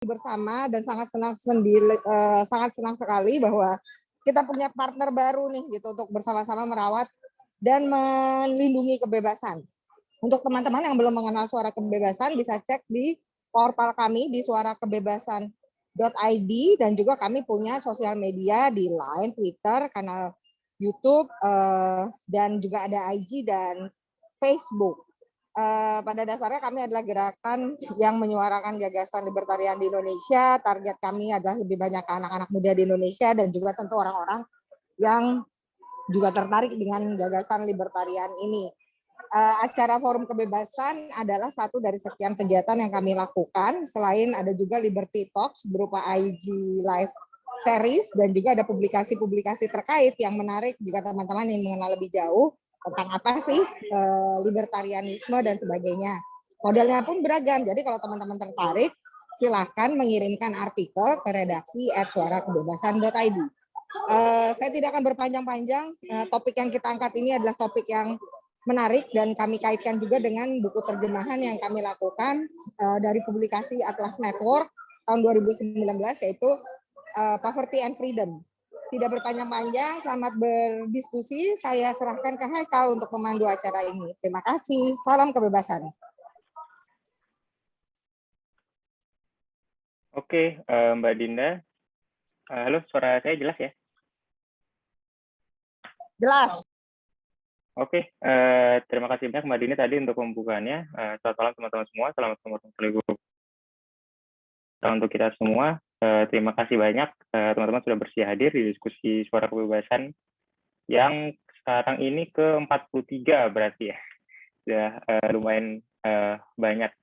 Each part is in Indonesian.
bersama dan sangat senang sekali bahwa kita punya partner baru nih gitu untuk bersama-sama merawat dan melindungi kebebasan. Untuk teman-teman yang belum mengenal Suara Kebebasan bisa cek di portal kami di suarakebebasan.id dan juga kami punya sosial media di Line, Twitter, kanal YouTube dan juga ada IG dan Facebook. Pada dasarnya kami adalah gerakan yang menyuarakan gagasan libertarian di Indonesia. Target kami adalah lebih banyak anak-anak muda di Indonesia dan juga tentu orang-orang yang juga tertarik dengan gagasan libertarian ini. Acara Forum Kebebasan adalah satu dari sekian kegiatan yang kami lakukan. Selain ada juga Liberty Talks berupa IG Live Series dan juga ada publikasi-publikasi terkait yang menarik jika teman-teman ingin mengenal lebih jauh tentang apa sih libertarianisme dan sebagainya. Modelnya pun beragam, jadi kalau teman-teman tertarik, silahkan mengirimkan artikel ke redaksi @suarakebebasan.id. Saya tidak akan berpanjang-panjang, topik yang kita angkat ini adalah topik yang menarik dan kami kaitkan juga dengan buku terjemahan yang kami lakukan dari publikasi Atlas Network tahun 2019 yaitu Poverty and Freedom. Tidak berpanjang-panjang, selamat berdiskusi. Saya serahkan ke Haikal untuk memandu acara ini. Terima kasih. Salam kebebasan. Oke, Mbak Dinda. Halo, suara saya jelas ya? Jelas. Oke, terima kasih banyak Mbak Dinda tadi untuk pembukaannya. Selamat malam teman-teman semua. Selamat untuk kita semua. Terima kasih banyak teman-teman sudah bersedia hadir di diskusi Suara Kebebasan yang sekarang ini ke-43 berarti ya. Sudah lumayan banyak.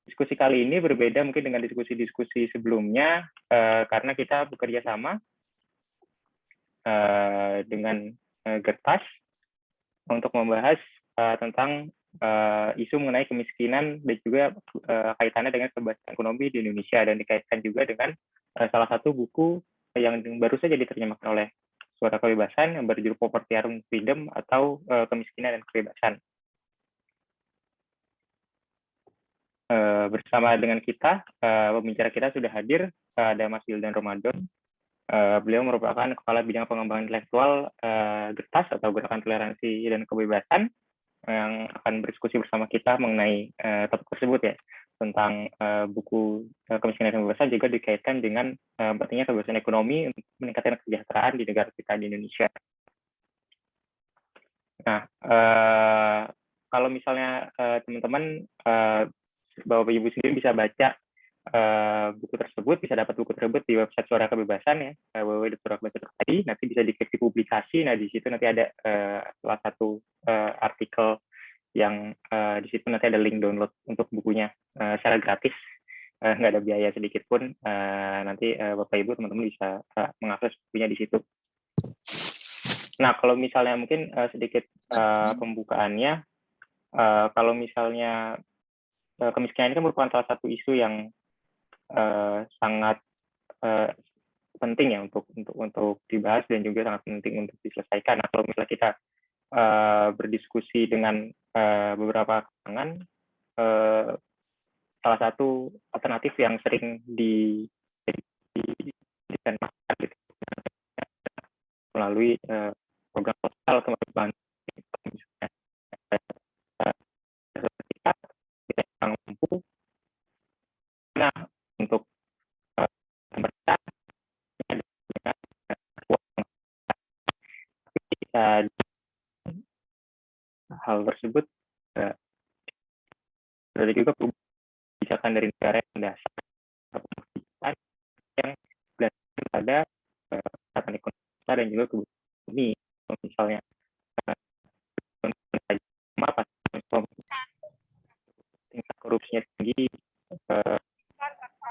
Diskusi kali ini berbeda mungkin dengan diskusi-diskusi sebelumnya karena kita bekerja sama dengan Gertas untuk membahas tentang isu mengenai kemiskinan dan juga kaitannya dengan kebebasan ekonomi di Indonesia dan dikaitkan juga dengan salah satu buku yang baru saja diterjemahkan oleh Suara Kebebasan yang berjudul Poverty and Freedom atau Kemiskinan dan Kebebasan. Bersama dengan kita, pembicara kita sudah hadir, ada Mas Wildan Ramadan. Beliau merupakan Kepala Bidang Pengembangan Intelektual Gertas atau Gerakan Toleransi dan Kebebasan yang akan berdiskusi bersama kita mengenai topik tersebut ya, tentang buku Kemiskinan dan Kebebasan juga dikaitkan dengan pentingnya kebebasan ekonomi untuk meningkatkan kesejahteraan di negara kita di Indonesia. Nah, kalau misalnya teman-teman Bapak Ibu sendiri bisa baca buku tersebut, bisa dapat buku tersebut di website Suara Kebebasan ya, www.suarakebebasan.id. Nanti bisa diklik di publikasi. Nah, di situ nanti ada salah satu artikel yang di situ nanti ada link download untuk bukunya secara gratis, nggak ada biaya sedikit pun. Nanti Bapak Ibu teman-teman bisa mengakses bukunya di situ. Nah, kalau misalnya mungkin sedikit pembukaannya, kalau misalnya kemiskinan ini kan merupakan salah satu isu yang sangat penting ya untuk dibahas dan juga sangat penting untuk diselesaikan. Nah, kalau misalnya kita berdiskusi dengan beberapa kalangan, salah satu alternatif yang sering dijadikan gitu, melalui program sosial kemajuan kita yang mampu. Nah, untuk pemerintah hal tersebut ada juga kebijakan dari negara yang mendasar yang berdasarkan pada kesehatan ekonomi dan juga kebutuhan misalnya tingkat korupsinya tinggi,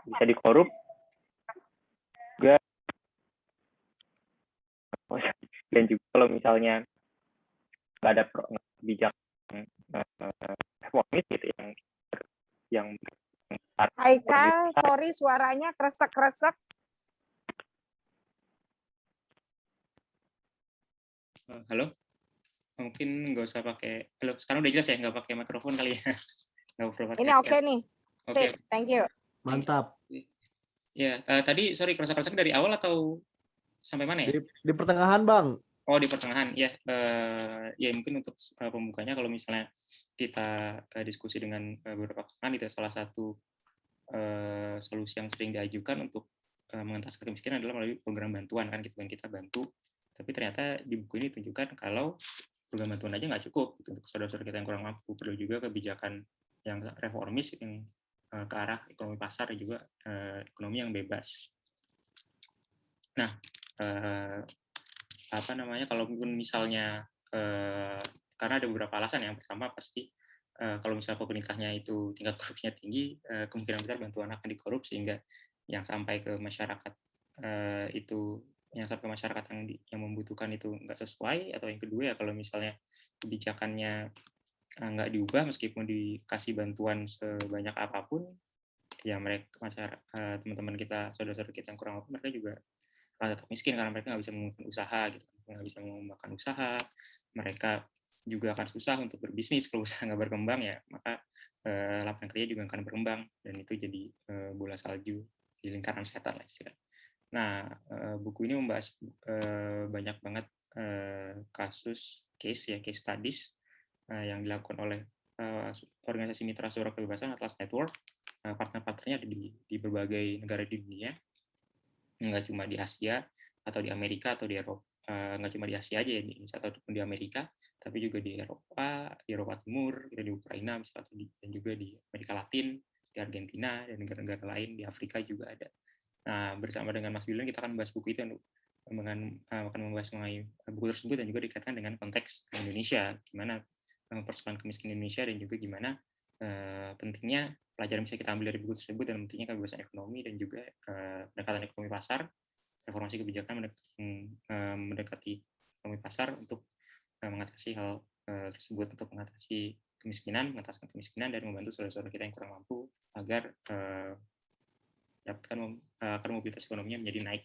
bisa dikorup juga, dan juga kalau misalnya nggak ada kebijakan reformis gitu yang Haikal, sorry suaranya kresek-kresek. Halo, mungkin nggak usah pakai. Halo, sekarang udah jelas ya, nggak pakai mikrofon kali ya? Ini oke nih. Sis, thank you. Mantap. Ya, tadi sorry kerusak-kerusak dari awal atau sampai mana ya? Di pertengahan, Bang. Oh, di pertengahan. Ya, ya mungkin untuk pembukanya kalau misalnya kita diskusi dengan beberapa pasangan, itu salah satu solusi yang sering diajukan untuk mengentaskan kemiskinan adalah melalui program bantuan kan gitu yang kita bantu. Tapi ternyata di buku ini ditunjukkan kalau program bantuan aja nggak cukup gitu, untuk saudara-saudara kita yang kurang mampu. Perlu juga kebijakan yang reformis yang ke arah ekonomi pasar dan juga ekonomi yang bebas. Nah, apa namanya, kalaupun misalnya karena ada beberapa alasan. Yang pertama pasti kalau misalnya pemerintahnya itu tingkat korupsinya tinggi, kemungkinan besar bantuan akan dikorup sehingga yang sampai ke masyarakat yang membutuhkan itu nggak sesuai. Atau yang kedua ya kalau misalnya kebijakannya nggak diubah meskipun dikasih bantuan sebanyak apapun, ya teman-teman kita, saudara-saudara kita yang kurang mampu, mereka juga akan tetap miskin karena mereka nggak bisa mengembangkan usaha gitu, nggak bisa mengembangkan usaha, mereka juga akan susah untuk berbisnis. Kalau usaha nggak berkembang ya maka lapangan kerja juga akan berkembang, dan itu jadi bola salju di lingkaran setan lah istilahnya. Nah, buku ini membahas banyak banget case studies yang dilakukan oleh organisasi mitra suara kebebasan Atlas Network. Partner-partnernya ada di berbagai negara di dunia, nggak cuma di Asia atau di Amerika atau di Eropa, nggak cuma di Asia aja ya, di Indonesia ataupun di Amerika, tapi juga di Eropa Timur, di Ukraina misalnya, dan juga di Amerika Latin, di Argentina, dan negara-negara lain, di Afrika juga ada. Nah, bersama dengan Mas Wildan kita akan membahas buku itu, akan membahas mengenai buku tersebut dan juga dikaitkan dengan konteks Indonesia, gimana persoalan kemiskinan Indonesia, dan juga gimana pentingnya pelajaran bisa kita ambil dari buku tersebut, dan pentingnya kebebasan ekonomi dan juga pendekatan ekonomi pasar, reformasi kebijakan mendekati ekonomi pasar untuk mengatasi hal tersebut, untuk mengatasi mengataskan kemiskinan dan membantu saudara-saudara kita yang kurang mampu agar dapatkan mobilitas ekonominya menjadi naik.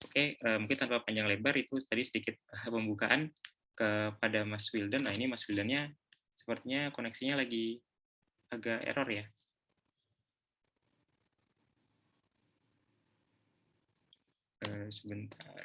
Oke, mungkin tanpa panjang lebar itu tadi sedikit pembukaan kepada Mas Wildan. Nah, ini Mas Wildannya sepertinya koneksinya lagi agak error ya. Sebentar.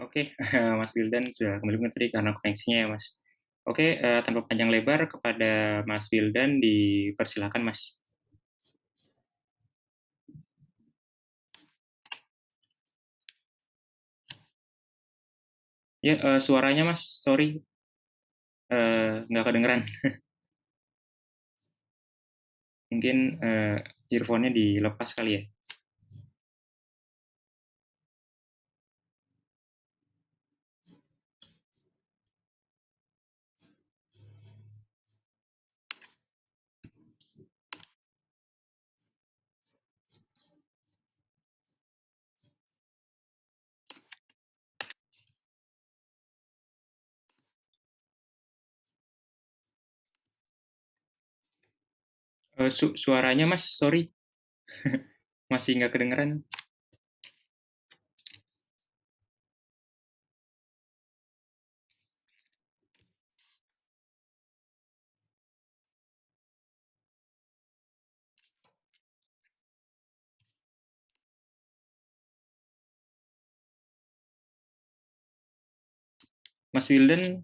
Oke, Mas Wildan sudah kembali tadi karena koneksinya ya, Mas. Oke, tanpa panjang lebar kepada Mas Wildan dipersilakan, Mas. Ya, suaranya Mas, sorry, nggak kedengeran. Mungkin earphone-nya dilepas kali ya. Suaranya Mas, sorry, masih nggak kedengeran. Mas Wildan.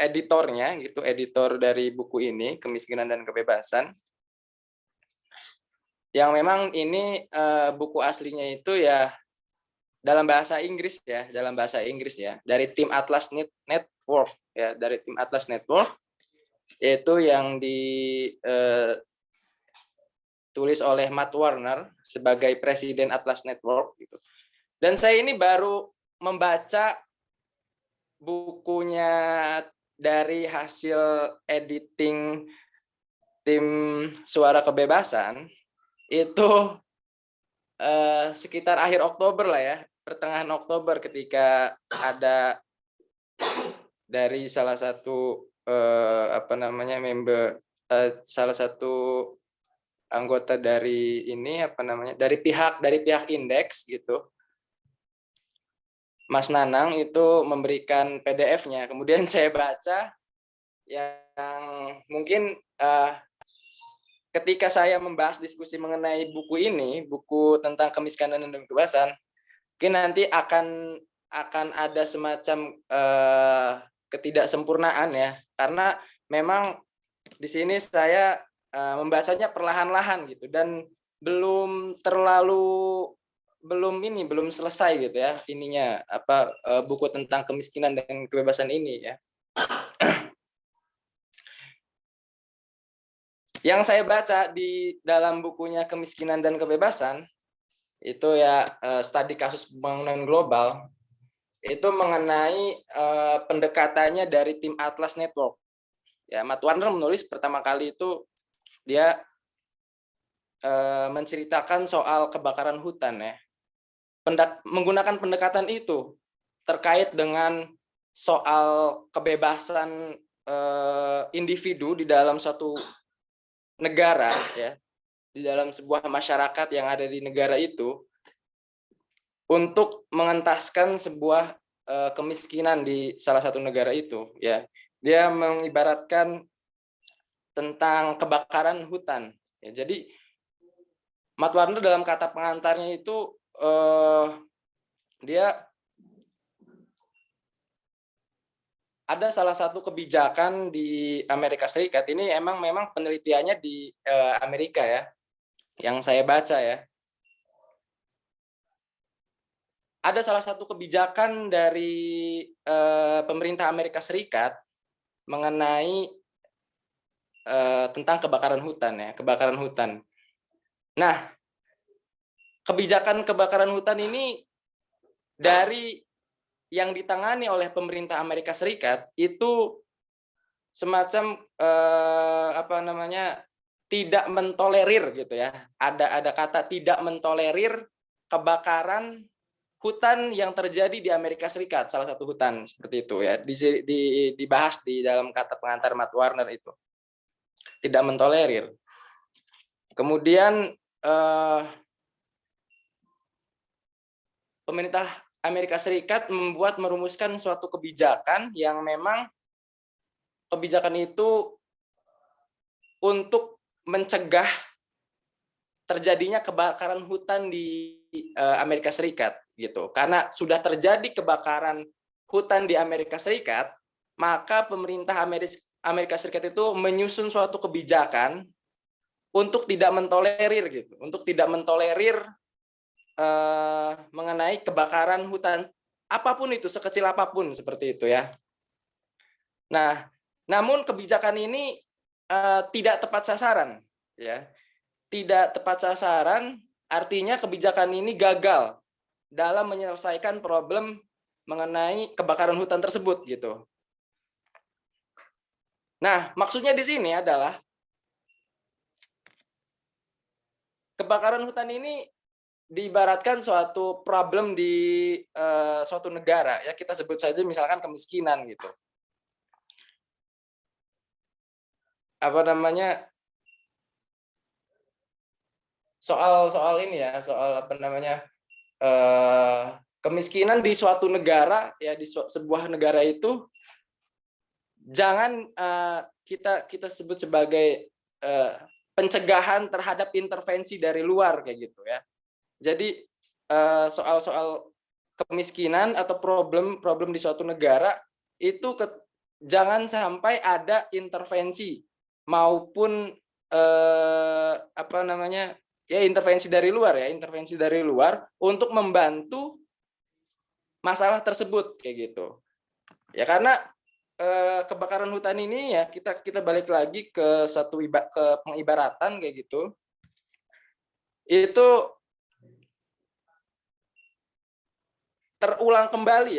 Editornya gitu, editor dari buku ini Kemiskinan dan Kebebasan, yang memang ini buku aslinya itu ya dalam bahasa Inggris ya, dari tim Atlas Network ya, dari tim Atlas Network, yaitu yang ditulis oleh Matt Warner sebagai presiden Atlas Network gitu. Dan saya ini baru membaca bukunya dari hasil editing tim Suara Kebebasan itu sekitar akhir Oktober lah ya, pertengahan Oktober, ketika ada dari salah satu member, salah satu anggota dari ini dari pihak Indeks gitu, Mas Nanang itu memberikan PDF-nya. Kemudian saya baca, yang mungkin ketika saya membahas diskusi mengenai buku ini, buku tentang kemiskinan dan kebebasan, mungkin nanti akan ada semacam ketidaksempurnaan ya, karena memang di sini saya membacanya perlahan-lahan gitu, dan belum selesai gitu ya ininya, buku tentang kemiskinan dan kebebasan ini ya. Yang saya baca di dalam bukunya Kemiskinan dan Kebebasan itu ya, studi kasus pembangunan global, itu mengenai pendekatannya dari tim Atlas Network. Ya, Matt Warner menulis pertama kali itu dia menceritakan soal kebakaran hutan ya. Menggunakan pendekatan itu terkait dengan soal kebebasan individu di dalam suatu negara ya, di dalam sebuah masyarakat yang ada di negara itu, untuk mengentaskan sebuah kemiskinan di salah satu negara itu ya. Dia mengibaratkan tentang kebakaran hutan ya. Jadi Matt Warner dalam kata pengantarnya itu dia ada salah satu kebijakan di Amerika Serikat, ini memang penelitiannya di Amerika ya, yang saya baca ya. Ada salah satu kebijakan dari pemerintah Amerika Serikat mengenai tentang kebakaran hutan ya, kebakaran hutan. Nah, kebijakan kebakaran hutan ini dari yang ditangani oleh pemerintah Amerika Serikat itu semacam tidak mentolerir gitu ya. Ada kata tidak mentolerir kebakaran hutan yang terjadi di Amerika Serikat, salah satu hutan seperti itu ya. Dibahas di dalam kata pengantar Matt Warner itu. Tidak mentolerir. Kemudian pemerintah Amerika Serikat merumuskan suatu kebijakan yang memang kebijakan itu untuk mencegah terjadinya kebakaran hutan di Amerika Serikat gitu. Karena sudah terjadi kebakaran hutan di Amerika Serikat, maka pemerintah Amerika Serikat itu menyusun suatu kebijakan untuk tidak mentolerir gitu, untuk tidak mentolerir mengenai kebakaran hutan apapun itu, sekecil apapun seperti itu ya. Nah, namun kebijakan ini tidak tepat sasaran ya. Tidak tepat sasaran artinya kebijakan ini gagal dalam menyelesaikan problem mengenai kebakaran hutan tersebut gitu. Nah, maksudnya di sini adalah kebakaran hutan ini diibaratkan suatu problem di suatu negara ya, kita sebut saja misalkan kemiskinan gitu. Apa namanya? Soal ini ya, soal apa namanya? Kemiskinan di suatu negara ya, di sebuah negara itu jangan kita sebut sebagai pencegahan terhadap intervensi dari luar kayak gitu ya. Jadi soal-soal kemiskinan atau problem di suatu negara itu jangan sampai ada intervensi maupun apa namanya ya, intervensi dari luar untuk membantu masalah tersebut kayak gitu ya. Karena kebakaran hutan ini ya, kita balik lagi ke ke pengibaratan kayak gitu, itu terulang kembali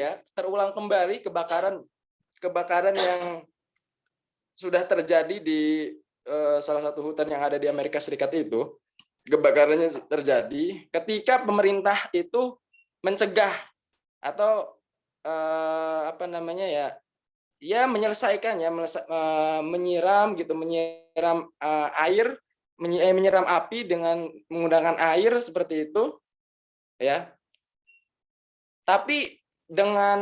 kebakaran yang sudah terjadi di salah satu hutan yang ada di Amerika Serikat itu. Kebakarannya terjadi ketika pemerintah itu mencegah atau apa namanya ya menyelesaikannya, menyiram air, menyiram api dengan menggunakan air seperti itu ya. Tapi dengan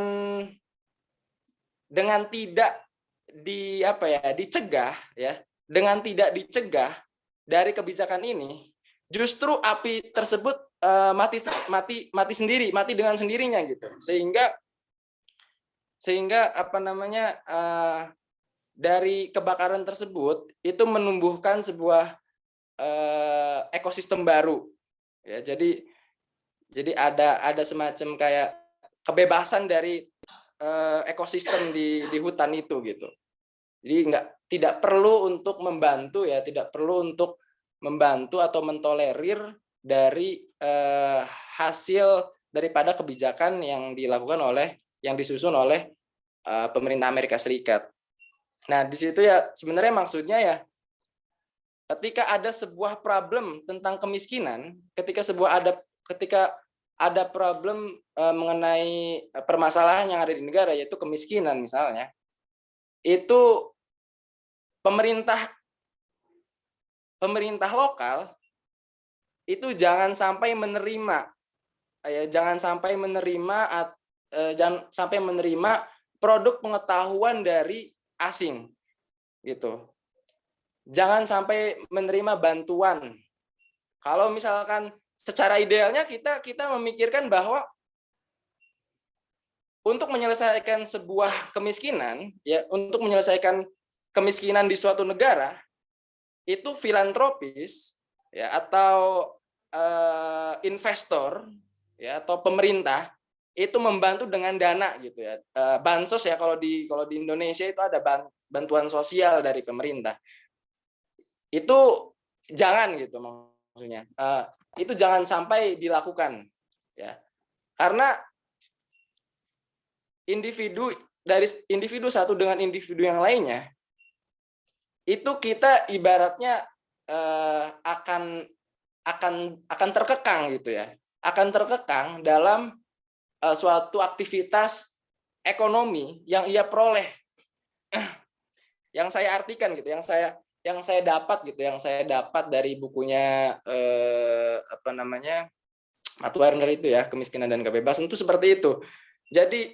tidak dicegah ya, dengan tidak dicegah dari kebijakan ini, justru api tersebut mati sendiri, mati dengan sendirinya gitu. Sehingga apa namanya dari kebakaran tersebut itu menumbuhkan sebuah ekosistem baru ya. Jadi ada semacam kayak kebebasan dari ekosistem di hutan itu gitu. Jadi tidak perlu untuk membantu ya, tidak perlu untuk membantu atau mentolerir dari hasil daripada kebijakan yang disusun oleh pemerintah Amerika Serikat. Nah, di situ ya sebenarnya maksudnya ya, ketika ada sebuah problem tentang kemiskinan, ketika ada problem mengenai permasalahan yang ada di negara, yaitu kemiskinan misalnya, itu pemerintah lokal itu jangan sampai menerima produk pengetahuan dari asing gitu. Jangan sampai menerima bantuan. Kalau misalkan secara idealnya kita memikirkan bahwa untuk menyelesaikan sebuah kemiskinan ya, untuk menyelesaikan kemiskinan di suatu negara itu filantropis ya, atau investor ya, atau pemerintah itu membantu dengan dana gitu ya. Bansos ya, kalau di Indonesia itu ada bantuan sosial dari pemerintah. Itu jangan gitu maksudnya. Itu jangan sampai dilakukan ya. Karena individu satu dengan individu yang lainnya itu kita ibaratnya akan terkekang gitu ya. Akan terkekang dalam suatu aktivitas ekonomi yang ia peroleh. Yang saya artikan gitu, yang saya dapat dari bukunya apa namanya Matt Warner itu ya, Kemiskinan dan Kebebasan, itu seperti itu. Jadi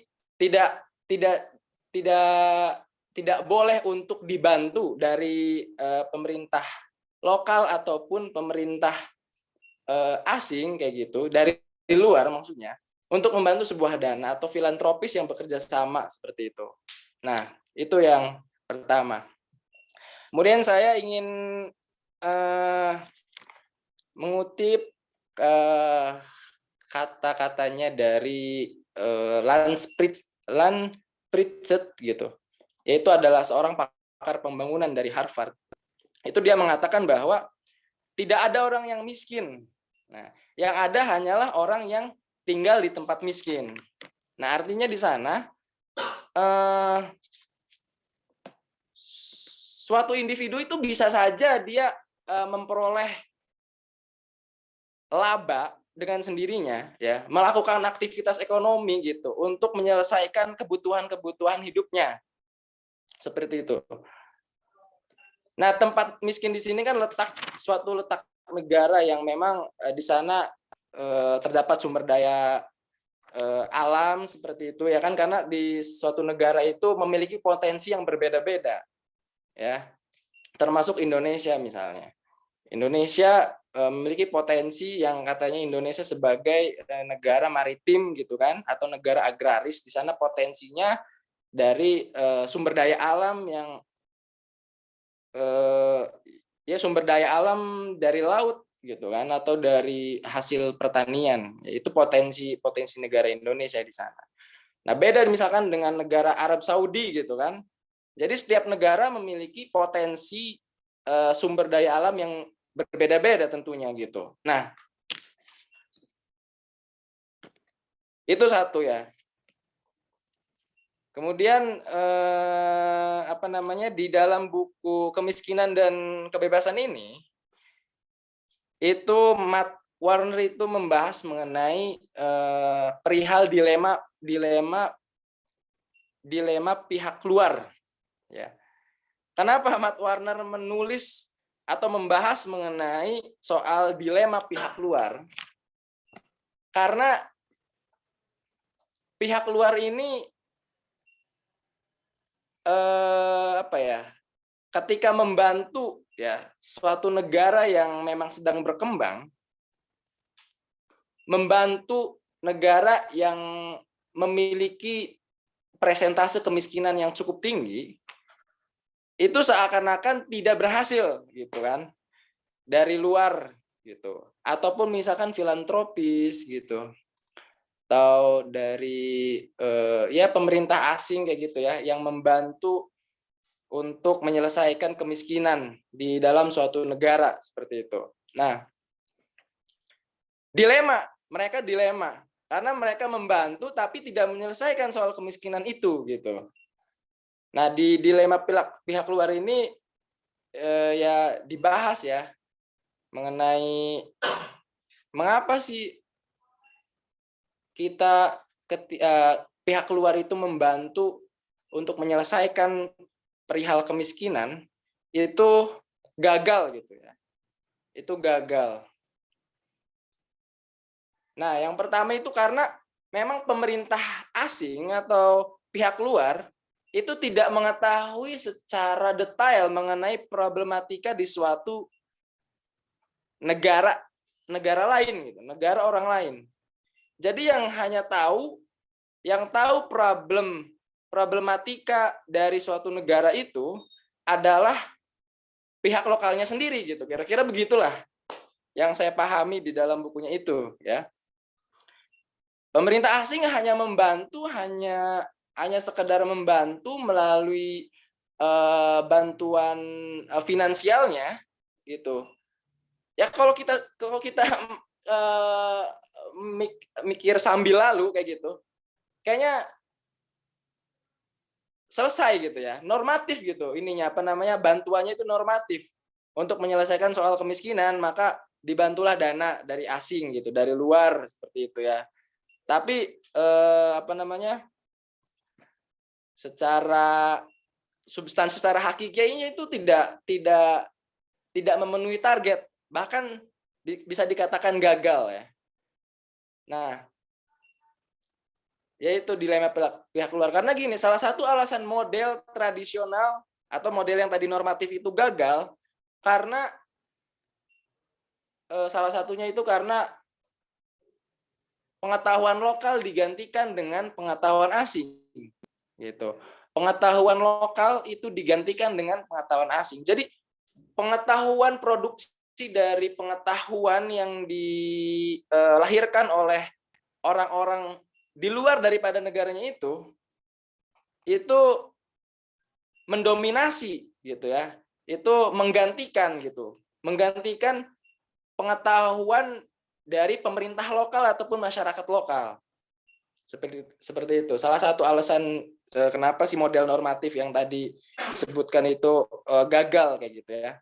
tidak boleh untuk dibantu dari pemerintah lokal ataupun pemerintah asing kayak gitu, dari luar maksudnya, untuk membantu sebuah dana atau filantropis yang bekerja sama seperti itu. Nah, Itu yang pertama. Kemudian saya ingin mengutip kata-katanya dari Lan Pritchett gitu. Yaitu adalah seorang pakar pembangunan dari Harvard. Itu dia mengatakan bahwa tidak ada orang yang miskin. Nah, yang ada hanyalah orang yang tinggal di tempat miskin. Nah, artinya di sana suatu individu itu bisa saja dia memperoleh laba dengan sendirinya, ya, melakukan aktivitas ekonomi gitu untuk menyelesaikan kebutuhan-kebutuhan hidupnya, seperti itu. Nah, tempat miskin di sini kan suatu letak negara yang memang di sana terdapat sumber daya alam seperti itu, ya kan, karena di suatu negara itu memiliki potensi yang berbeda-beda, ya, termasuk Indonesia misalnya. Indonesia memiliki potensi yang katanya Indonesia sebagai negara maritim gitu kan, atau negara agraris. Di sana potensinya dari sumber daya alam yang ya sumber daya alam dari laut gitu kan, atau dari hasil pertanian. Itu potensi negara Indonesia di sana. Nah, beda misalkan dengan negara Arab Saudi gitu kan. Jadi setiap negara memiliki potensi sumber daya alam yang berbeda-beda tentunya gitu. Nah, itu satu ya. Kemudian di dalam buku Kemiskinan dan Kebebasan ini, itu Matt Warner itu membahas mengenai perihal dilema pihak luar. Ya. Kenapa Matt Warner menulis atau membahas mengenai soal dilema pihak luar? Karena pihak luar ini ketika membantu ya suatu negara yang memang sedang berkembang, membantu negara yang memiliki persentase kemiskinan yang cukup tinggi, itu seakan-akan tidak berhasil gitu kan, dari luar gitu, ataupun misalkan filantropis gitu, atau dari ya pemerintah asing kayak gitu ya, yang membantu untuk menyelesaikan kemiskinan di dalam suatu negara seperti itu. Nah, mereka dilema karena mereka membantu tapi tidak menyelesaikan soal kemiskinan itu gitu. Nah, di dilema pihak luar ini ya dibahas ya mengenai mengapa sih pihak luar itu membantu untuk menyelesaikan perihal kemiskinan itu gagal gitu ya. Itu gagal. Nah, yang pertama itu karena memang pemerintah asing atau pihak luar itu tidak mengetahui secara detail mengenai problematika di suatu negara lain gitu, negara orang lain. Jadi yang tahu problematika dari suatu negara itu adalah pihak lokalnya sendiri gitu. Kira-kira begitulah yang saya pahami di dalam bukunya itu ya. Pemerintah asing hanya sekedar membantu melalui bantuan finansialnya gitu. Ya kalau kita mikir sambil lalu kayak gitu, kayaknya selesai gitu ya, normatif gitu ininya bantuannya itu normatif untuk menyelesaikan soal kemiskinan, maka dibantulah dana dari asing gitu, dari luar seperti itu ya. Tapi secara substansi, secara hakikinya itu tidak memenuhi target, bahkan bisa dikatakan gagal ya. Nah, yaitu dilema pihak luar. Karena gini, salah satu alasan model tradisional atau model yang tadi normatif itu gagal karena salah satunya itu karena pengetahuan lokal digantikan dengan pengetahuan asing gitu. pengetahuan lokal itu digantikan dengan pengetahuan asing. Jadi pengetahuan produksi dari pengetahuan yang dilahirkan oleh orang-orang di luar daripada negaranya itu mendominasi gitu ya. Itu menggantikan pengetahuan dari pemerintah lokal ataupun masyarakat lokal. Seperti itu. Salah satu alasan kenapa si model normatif yang tadi disebutkan itu gagal kayak gitu ya.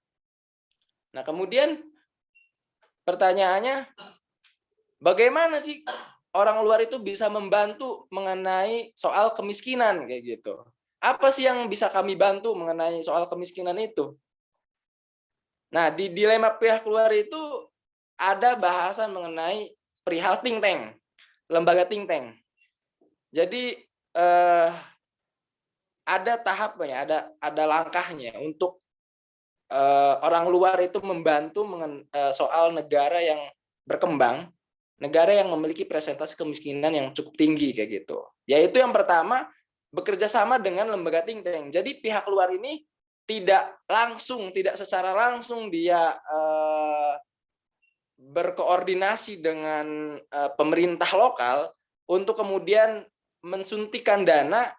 Nah, kemudian pertanyaannya, bagaimana sih orang luar itu bisa membantu mengenai soal kemiskinan kayak gitu? Apa sih yang bisa kami bantu mengenai soal kemiskinan itu? Nah, di dilema pihak luar itu ada bahasan mengenai perihal think tank, lembaga think tank. Jadi ada tahapnya, ada langkahnya untuk orang luar itu membantu soal negara yang berkembang, negara yang memiliki presentasi kemiskinan yang cukup tinggi kayak gitu. Yaitu yang pertama, bekerja sama dengan lembaga think tank. Jadi pihak luar ini tidak secara langsung dia berkoordinasi dengan pemerintah lokal untuk kemudian mensuntikan dana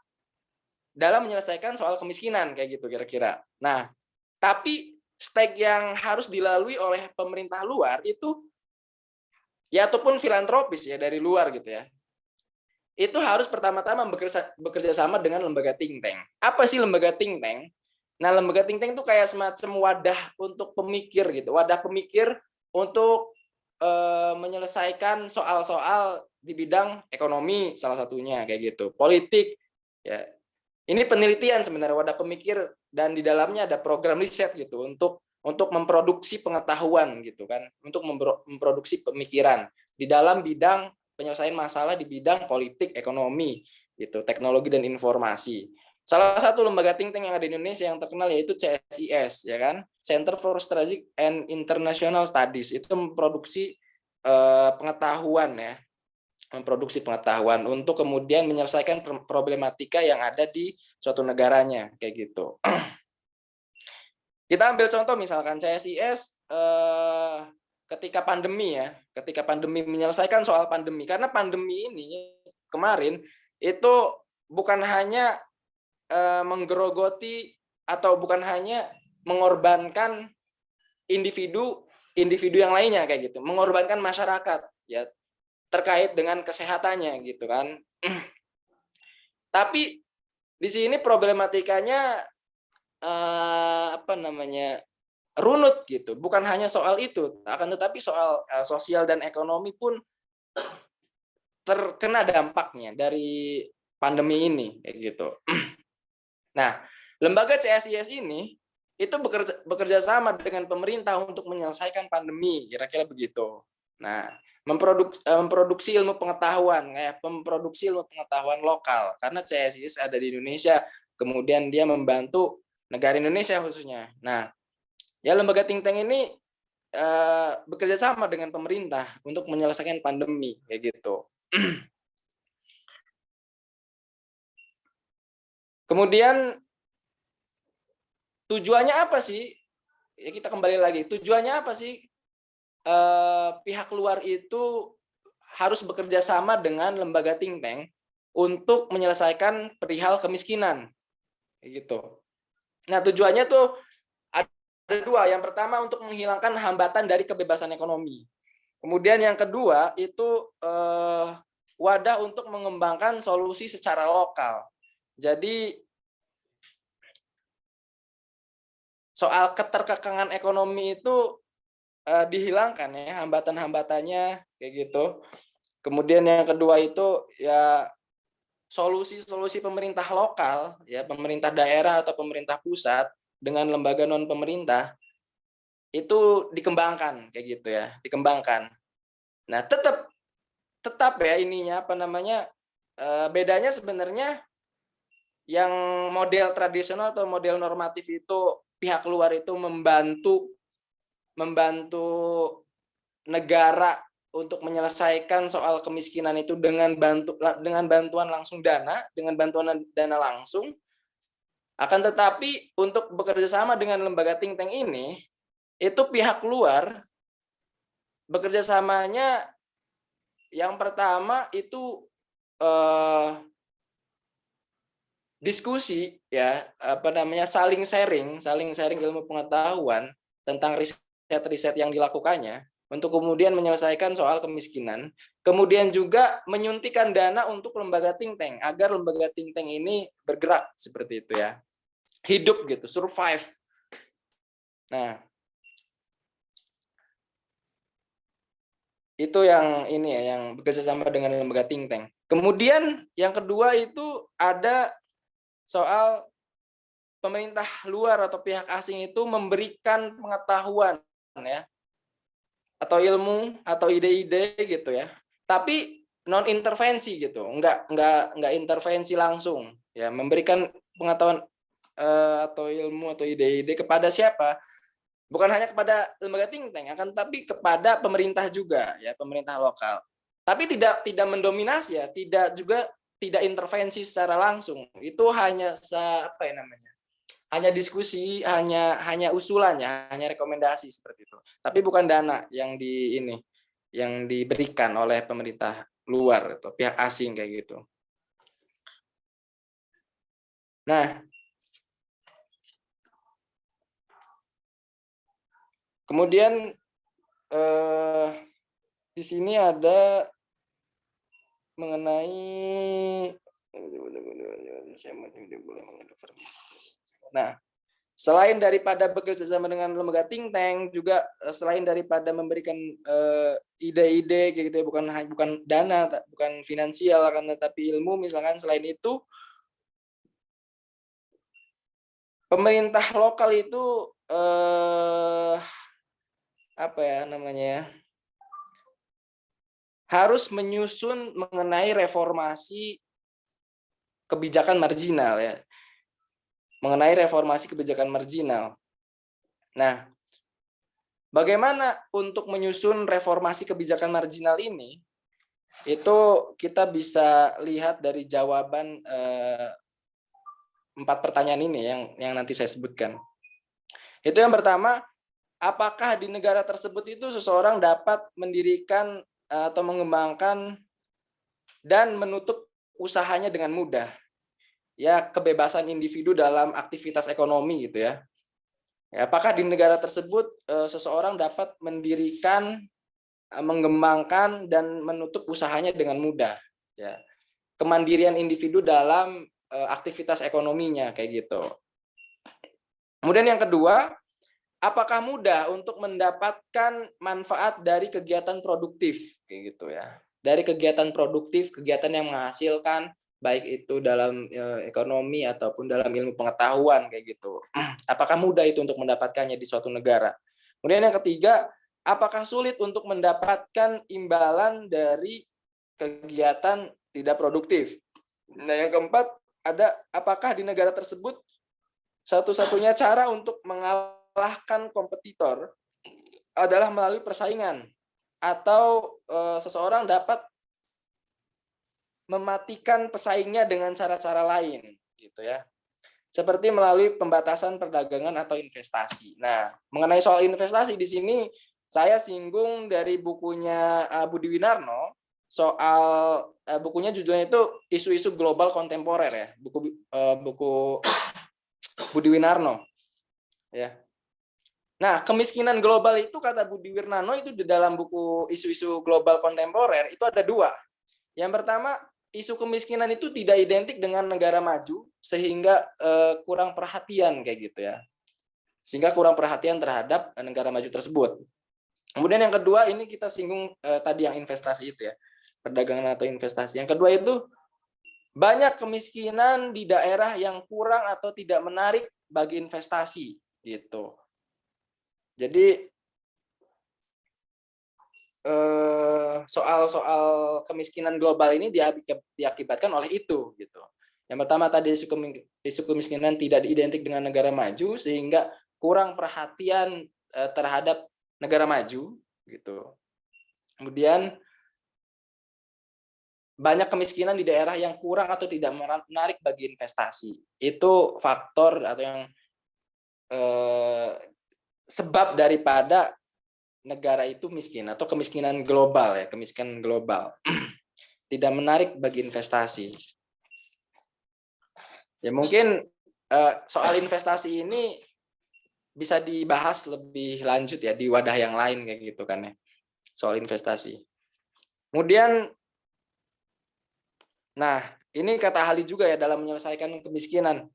dalam menyelesaikan soal kemiskinan kayak gitu kira-kira. Nah, tapi step yang harus dilalui oleh pemerintah luar itu ya ataupun filantropis ya dari luar gitu ya. Itu harus pertama-tama bekerja sama dengan lembaga think tank. Apa sih lembaga think tank? Nah, lembaga think tank itu kayak semacam wadah untuk pemikir gitu, wadah pemikir untuk menyelesaikan soal-soal di bidang ekonomi salah satunya kayak gitu, politik ya. Ini penelitian sebenarnya wadah pemikir dan di dalamnya ada program riset gitu untuk memproduksi pengetahuan gitu kan, untuk memproduksi pemikiran di dalam bidang penyelesaian masalah di bidang politik, ekonomi gitu, teknologi dan informasi. Salah satu lembaga think tank yang ada di Indonesia yang terkenal yaitu CSIS ya kan, Center for Strategic and International Studies, itu memproduksi pengetahuan ya, memproduksi pengetahuan untuk kemudian menyelesaikan problematika yang ada di suatu negaranya kayak gitu. Kita ambil contoh misalkan CSIS ketika pandemi ya, ketika pandemi menyelesaikan soal pandemi, karena pandemi ini kemarin itu bukan hanya menggerogoti atau bukan hanya mengorbankan individu yang lainnya kayak gitu, mengorbankan masyarakat ya terkait dengan kesehatannya gitu kan. Tapi di sini problematikanya runut gitu, bukan hanya soal itu, akan tetapi soal sosial dan ekonomi pun terkena dampaknya dari pandemi ini kayak gitu. Nah, lembaga CSIS ini itu bekerja sama dengan pemerintah untuk menyelesaikan pandemi, kira-kira begitu. Nah, memproduksi ilmu pengetahuan, memproduksi ilmu pengetahuan lokal, karena CSIS ada di Indonesia, kemudian dia membantu negara Indonesia khususnya. Nah, ya lembaga think tank ini bekerja sama dengan pemerintah untuk menyelesaikan pandemi, kayak gitu. Kemudian tujuannya apa sih? Ya kita kembali lagi. Tujuannya apa sih? Pihak luar itu harus bekerja sama dengan lembaga think tank untuk menyelesaikan perihal kemiskinan. Gitu. Nah, tujuannya tuh ada dua. Yang pertama untuk menghilangkan hambatan dari kebebasan ekonomi. Kemudian yang kedua itu wadah untuk mengembangkan solusi secara lokal. Jadi soal keterkekangan ekonomi itu dihilangkan ya, hambatan-hambatannya kayak gitu. Kemudian yang kedua itu ya solusi-solusi pemerintah lokal ya, pemerintah daerah atau pemerintah pusat dengan lembaga non pemerintah itu dikembangkan kayak gitu ya, dikembangkan. Nah, tetap ya ininya bedanya sebenarnya yang model tradisional atau model normatif itu pihak luar itu membantu negara untuk menyelesaikan soal kemiskinan itu dengan bantuan langsung dana, dengan bantuan dana langsung. Akan tetapi untuk bekerja sama dengan lembaga think tank ini, itu pihak luar bekerja samanya yang pertama itu diskusi ya, saling sharing ilmu pengetahuan tentang riset-riset yang dilakukannya untuk kemudian menyelesaikan soal kemiskinan, kemudian juga menyuntikkan dana untuk lembaga think tank agar lembaga think tank ini bergerak seperti itu ya. Hidup gitu, survive. Nah, itu yang ini ya, yang bekerja sama dengan lembaga think tank. Kemudian yang kedua itu ada soal pemerintah luar atau pihak asing itu memberikan pengetahuan ya, atau ilmu atau ide-ide gitu ya, tapi non intervensi gitu, nggak intervensi langsung ya, memberikan pengetahuan atau ilmu atau ide-ide kepada siapa? Bukan hanya kepada lembaga think tank, akan tapi kepada pemerintah juga ya, pemerintah lokal. Tapi tidak mendominasi ya, tidak intervensi secara langsung. Itu hanya hanya diskusi, hanya usulannya, hanya rekomendasi seperti itu. Tapi bukan dana yang diberikan oleh pemerintah luar atau pihak asing kayak gitu. Nah, kemudian di sini ada mengenai selain daripada bekerja sama dengan lembaga think tank, juga selain daripada memberikan ide-ide kayak gitu ya, bukan dana, bukan finansial, akan tetapi ilmu misalkan, selain itu pemerintah lokal itu harus menyusun mengenai reformasi kebijakan marginal ya. Mengenai reformasi kebijakan marginal. Nah, bagaimana untuk menyusun reformasi kebijakan marginal ini? Itu kita bisa lihat dari jawaban 4 pertanyaan ini yang nanti saya sebutkan. Itu yang pertama, apakah di negara tersebut itu seseorang dapat mendirikan atau mengembangkan dan menutup usahanya dengan mudah? Ya, kebebasan individu dalam aktivitas ekonomi gitu ya. Apakah di negara tersebut seseorang dapat mendirikan, mengembangkan dan menutup usahanya dengan mudah ya. Kemandirian individu dalam aktivitas ekonominya kayak gitu. Kemudian yang kedua, apakah mudah untuk mendapatkan manfaat dari kegiatan produktif kayak gitu ya. Dari kegiatan produktif, kegiatan yang menghasilkan baik itu dalam ekonomi ataupun dalam ilmu pengetahuan kayak gitu. Apakah mudah itu untuk mendapatkannya di suatu negara? Kemudian yang ketiga, apakah sulit untuk mendapatkan imbalan dari kegiatan tidak produktif? Nah, yang keempat, apakah di negara tersebut satu-satunya cara untuk mengalahkan kompetitor adalah melalui persaingan, atau seseorang dapat mematikan pesaingnya dengan cara-cara lain gitu ya, seperti melalui pembatasan perdagangan atau investasi. Nah, mengenai soal investasi di sini saya singgung dari bukunya Budi Winarno, soal bukunya judulnya itu Isu-isu Global Kontemporer ya, buku Budi Winarno ya. Nah, kemiskinan global itu kata Budi Winarno itu di dalam buku Isu-isu Global Kontemporer itu ada 2. Yang pertama, isu kemiskinan itu tidak identik dengan negara maju sehingga kurang perhatian kayak gitu ya. Sehingga kurang perhatian terhadap negara maju tersebut. Kemudian yang kedua, ini kita singgung tadi yang investasi itu ya. Perdagangan atau investasi. Yang kedua itu banyak kemiskinan di daerah yang kurang atau tidak menarik bagi investasi gitu. Jadi soal kemiskinan global ini diakibatkan oleh itu gitu. Yang pertama tadi isu kemiskinan tidak identik dengan negara maju sehingga kurang perhatian terhadap negara maju gitu. Kemudian banyak kemiskinan di daerah yang kurang atau tidak menarik bagi investasi. Itu faktor atau yang sebab daripada negara itu miskin atau kemiskinan global ya, kemiskinan global. Tidak menarik bagi investasi. Ya mungkin soal investasi ini bisa dibahas lebih lanjut ya di wadah yang lain kayak gitu kan ya. Soal investasi. Kemudian nah, ini kata ahli juga ya dalam menyelesaikan kemiskinan.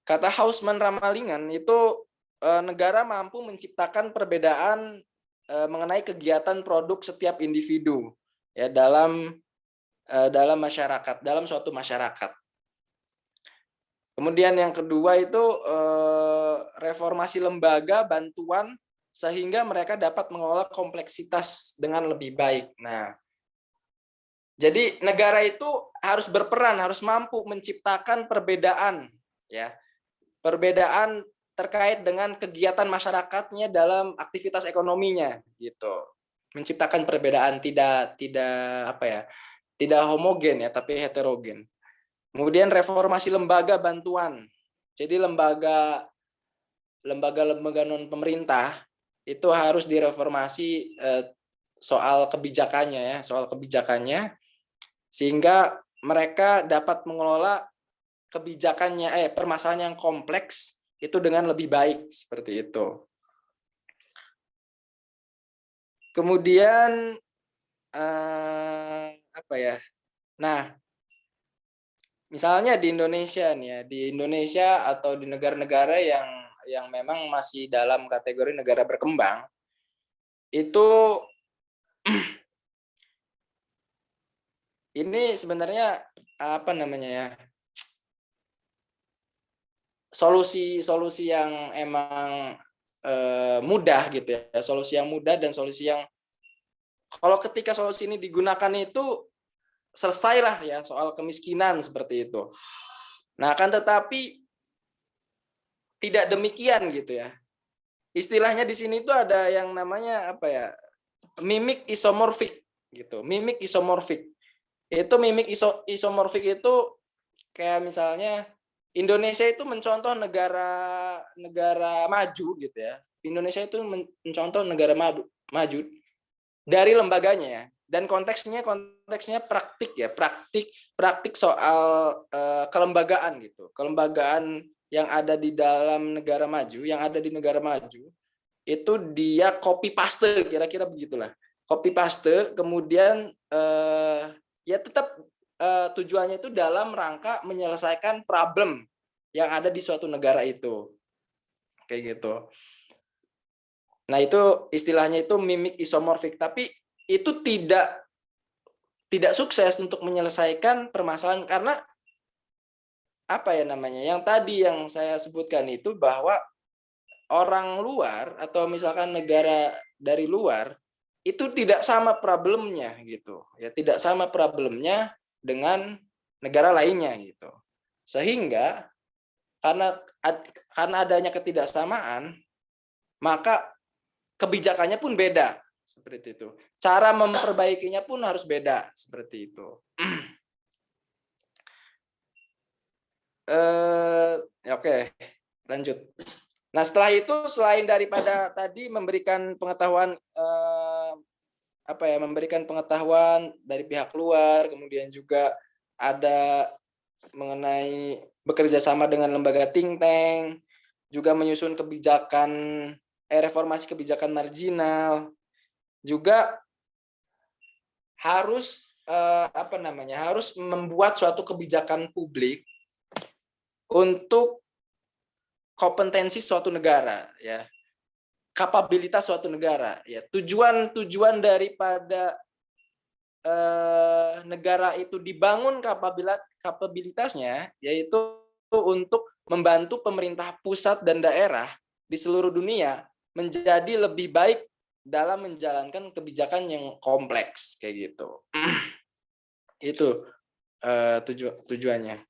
Kata Hausman Ramalingan itu negara mampu menciptakan perbedaan mengenai kegiatan produk setiap individu ya dalam masyarakat, dalam suatu masyarakat. Kemudian yang kedua itu reformasi lembaga bantuan sehingga mereka dapat mengelola kompleksitas dengan lebih baik. Nah, jadi negara itu harus berperan, harus mampu menciptakan perbedaan ya. Perbedaan terkait dengan kegiatan masyarakatnya dalam aktivitas ekonominya gitu. Menciptakan perbedaan tidak apa ya? Tidak homogen ya, tapi heterogen. Kemudian reformasi lembaga bantuan. Jadi lembaga non pemerintah itu harus direformasi soal kebijakannya ya, sehingga mereka dapat mengelola kebijakannya permasalahan yang kompleks itu dengan lebih baik seperti itu. Kemudian apa ya? Nah, misalnya di Indonesia nih ya, di Indonesia atau di negara-negara yang memang masih dalam kategori negara berkembang, itu ini sebenarnya apa namanya ya? Solusi yang emang mudah gitu ya, solusi yang mudah dan solusi yang kalau ketika solusi ini digunakan itu selesailah ya soal kemiskinan seperti itu. Nah, akan tetapi tidak demikian gitu ya. Istilahnya di sini itu ada yang namanya apa ya? Mimik isomorfik gitu. Mimik isomorfik. Itu mimik isomorfik itu kayak misalnya Indonesia itu mencontoh negara maju gitu ya. Indonesia itu mencontoh negara maju dari lembaganya ya. Dan konteksnya praktik ya, praktik soal kelembagaan gitu. Kelembagaan yang ada di dalam negara maju, yang ada di negara maju itu dia copy paste kira-kira begitulah. Copy paste kemudian ya tetap tujuannya itu dalam rangka menyelesaikan problem yang ada di suatu negara itu. Kayak gitu. Nah, itu istilahnya itu mimik isomorfik, tapi itu tidak sukses untuk menyelesaikan permasalahan karena apa ya namanya? Yang tadi yang saya sebutkan itu bahwa orang luar atau misalkan negara dari luar itu tidak sama problemnya gitu. Ya, tidak sama problemnya dengan negara lainnya gitu. Sehingga karena adanya ketidaksamaan, maka kebijakannya pun beda seperti itu. Cara memperbaikinya pun harus beda seperti itu. Oke, lanjut. Nah, setelah itu selain daripada tadi memberikan pengetahuan memberikan pengetahuan dari pihak luar, kemudian juga ada mengenai bekerja sama dengan lembaga think tank, juga menyusun kebijakan reformasi kebijakan marginal, juga harus harus membuat suatu kebijakan publik untuk kompetensi suatu negara ya, kapabilitas suatu negara ya. Tujuan daripada negara itu dibangun kapabilitasnya yaitu untuk membantu pemerintah pusat dan daerah di seluruh dunia menjadi lebih baik dalam menjalankan kebijakan yang kompleks kayak gitu. Itu tujuannya.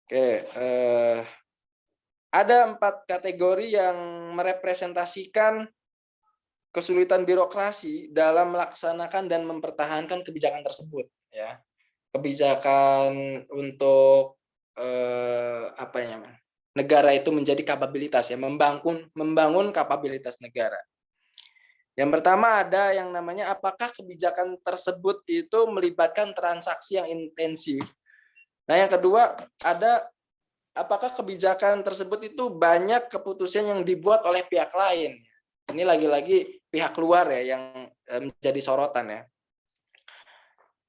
Oke, Ada 4 kategori yang merepresentasikan kesulitan birokrasi dalam melaksanakan dan mempertahankan kebijakan tersebut, ya. Kebijakan untuk apa ya, negara itu menjadi kapabilitas, ya, membangun kapabilitas negara. Yang pertama ada yang namanya apakah kebijakan tersebut itu melibatkan transaksi yang intensif. Nah, yang kedua ada apakah kebijakan tersebut itu banyak keputusan yang dibuat oleh pihak lain. Ini lagi-lagi pihak luar ya yang menjadi sorotan ya.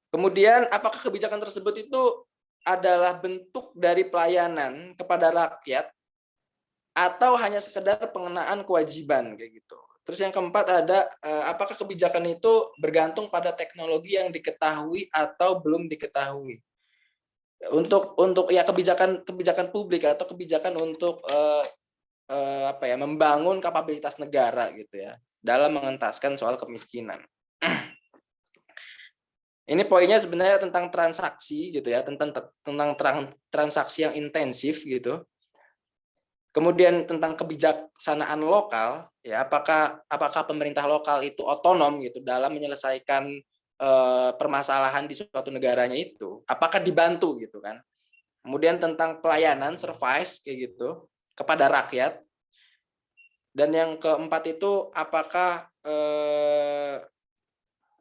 Kemudian apakah kebijakan tersebut itu adalah bentuk dari pelayanan kepada rakyat atau hanya sekedar pengenaan kewajiban kayak gitu. Terus yang keempat ada apakah kebijakan itu bergantung pada teknologi yang diketahui atau belum diketahui. Untuk ya kebijakan publik atau kebijakan untuk apa ya, membangun kapabilitas negara gitu ya dalam mengentaskan soal kemiskinan. Ini poinnya sebenarnya tentang transaksi gitu ya, tentang transaksi yang intensif gitu. Kemudian tentang kebijaksanaan lokal, ya apakah pemerintah lokal itu otonom gitu dalam menyelesaikan permasalahan di suatu negaranya itu, apakah dibantu gitu kan. Kemudian tentang pelayanan service kayak gitu kepada rakyat. Dan yang keempat itu apakah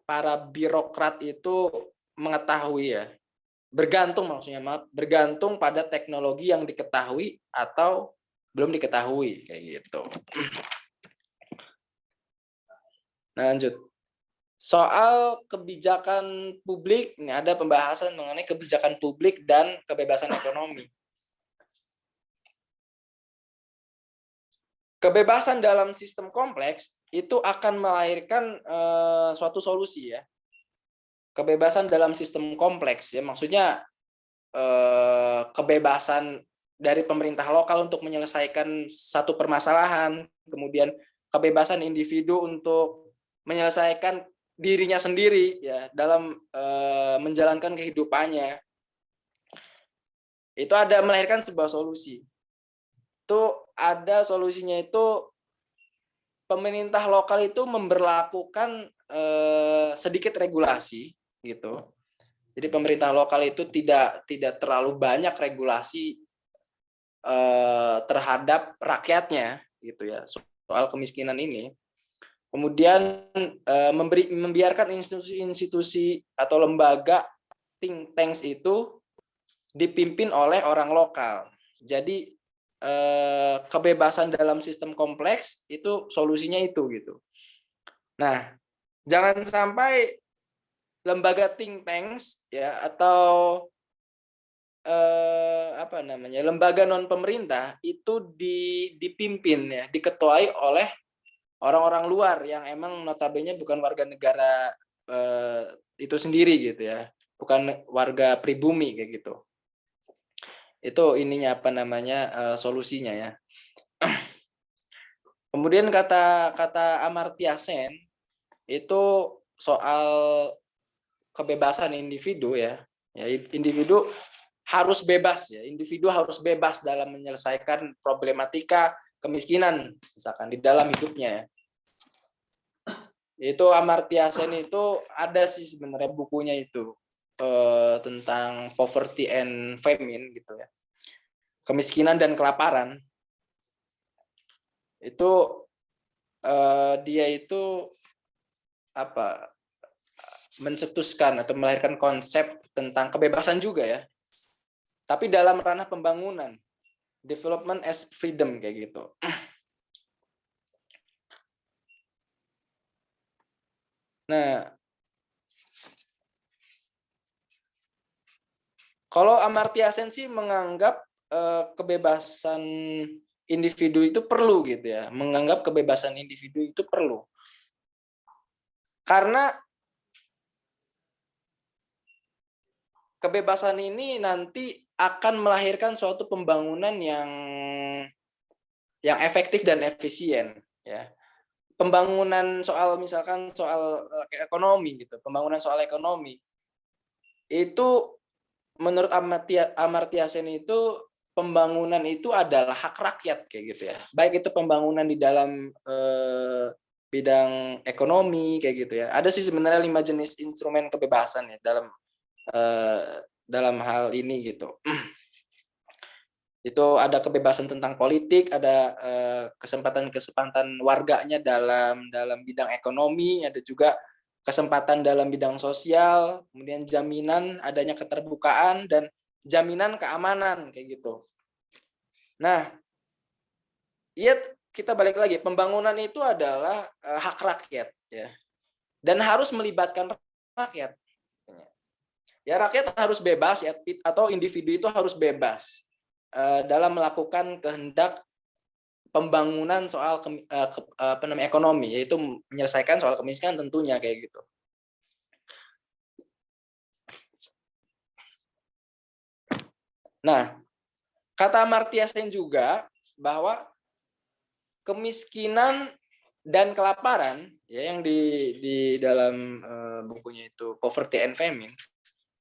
para birokrat itu mengetahui ya, bergantung pada teknologi yang diketahui atau belum diketahui kayak gitu. Nah, lanjut. Soal kebijakan publik, ini ada pembahasan mengenai kebijakan publik dan kebebasan ekonomi. Kebebasan dalam sistem kompleks itu akan melahirkan suatu solusi ya. Kebebasan dalam sistem kompleks ya, maksudnya kebebasan dari pemerintah lokal untuk menyelesaikan satu permasalahan, kemudian kebebasan individu untuk menyelesaikan dirinya sendiri ya dalam menjalankan kehidupannya. Itu ada melahirkan sebuah solusi. Itu ada solusinya itu pemerintah lokal itu memberlakukan sedikit regulasi gitu. Jadi pemerintah lokal itu tidak terlalu banyak regulasi terhadap rakyatnya gitu ya soal kemiskinan ini. Kemudian membiarkan institusi-institusi atau lembaga think tanks itu dipimpin oleh orang lokal. Jadi kebebasan dalam sistem kompleks itu solusinya itu gitu. Nah, jangan sampai lembaga think tanks ya atau lembaga non pemerintah itu dipimpin ya, diketuai oleh orang-orang luar yang emang notabene bukan warga negara itu sendiri gitu ya, bukan warga pribumi kayak gitu. Itu ininya solusinya ya. Kemudian kata Amartya Sen itu soal kebebasan individu ya. Individu harus bebas ya. Individu harus bebas dalam menyelesaikan problematika kemiskinan misalkan di dalam hidupnya ya. Itu Amartya Sen itu ada sih sebenarnya bukunya itu tentang poverty and famine gitu ya. Kemiskinan dan kelaparan. Itu dia itu mencetuskan atau melahirkan konsep tentang kebebasan juga ya. Tapi dalam ranah pembangunan, development as freedom kayak gitu. Nah, kalau Amartya Sen sih menganggap kebebasan individu itu perlu gitu ya, menganggap kebebasan individu itu perlu. Karena kebebasan ini nanti akan melahirkan suatu pembangunan yang efektif dan efisien ya. Pembangunan misalkan soal ekonomi gitu, pembangunan soal ekonomi itu menurut Amartya Sen itu pembangunan itu adalah hak rakyat kayak gitu ya. Baik itu pembangunan di dalam bidang ekonomi kayak gitu ya. Ada sih sebenarnya 5 jenis instrumen kebebasan ya dalam hal ini gitu. Itu ada kebebasan tentang politik, ada kesempatan-kesempatan warganya dalam bidang ekonomi, ada juga kesempatan dalam bidang sosial, kemudian jaminan adanya keterbukaan dan jaminan keamanan kayak gitu. Nah, iya kita balik lagi, pembangunan itu adalah hak rakyat ya. Dan harus melibatkan rakyat. Ya rakyat harus bebas ya, atau individu itu harus bebas dalam melakukan kehendak pembangunan soal ekonomi, yaitu menyelesaikan soal kemiskinan tentunya kayak gitu. Nah, kata Amartya Sen juga bahwa kemiskinan dan kelaparan ya, yang di dalam bukunya itu Poverty and Famine,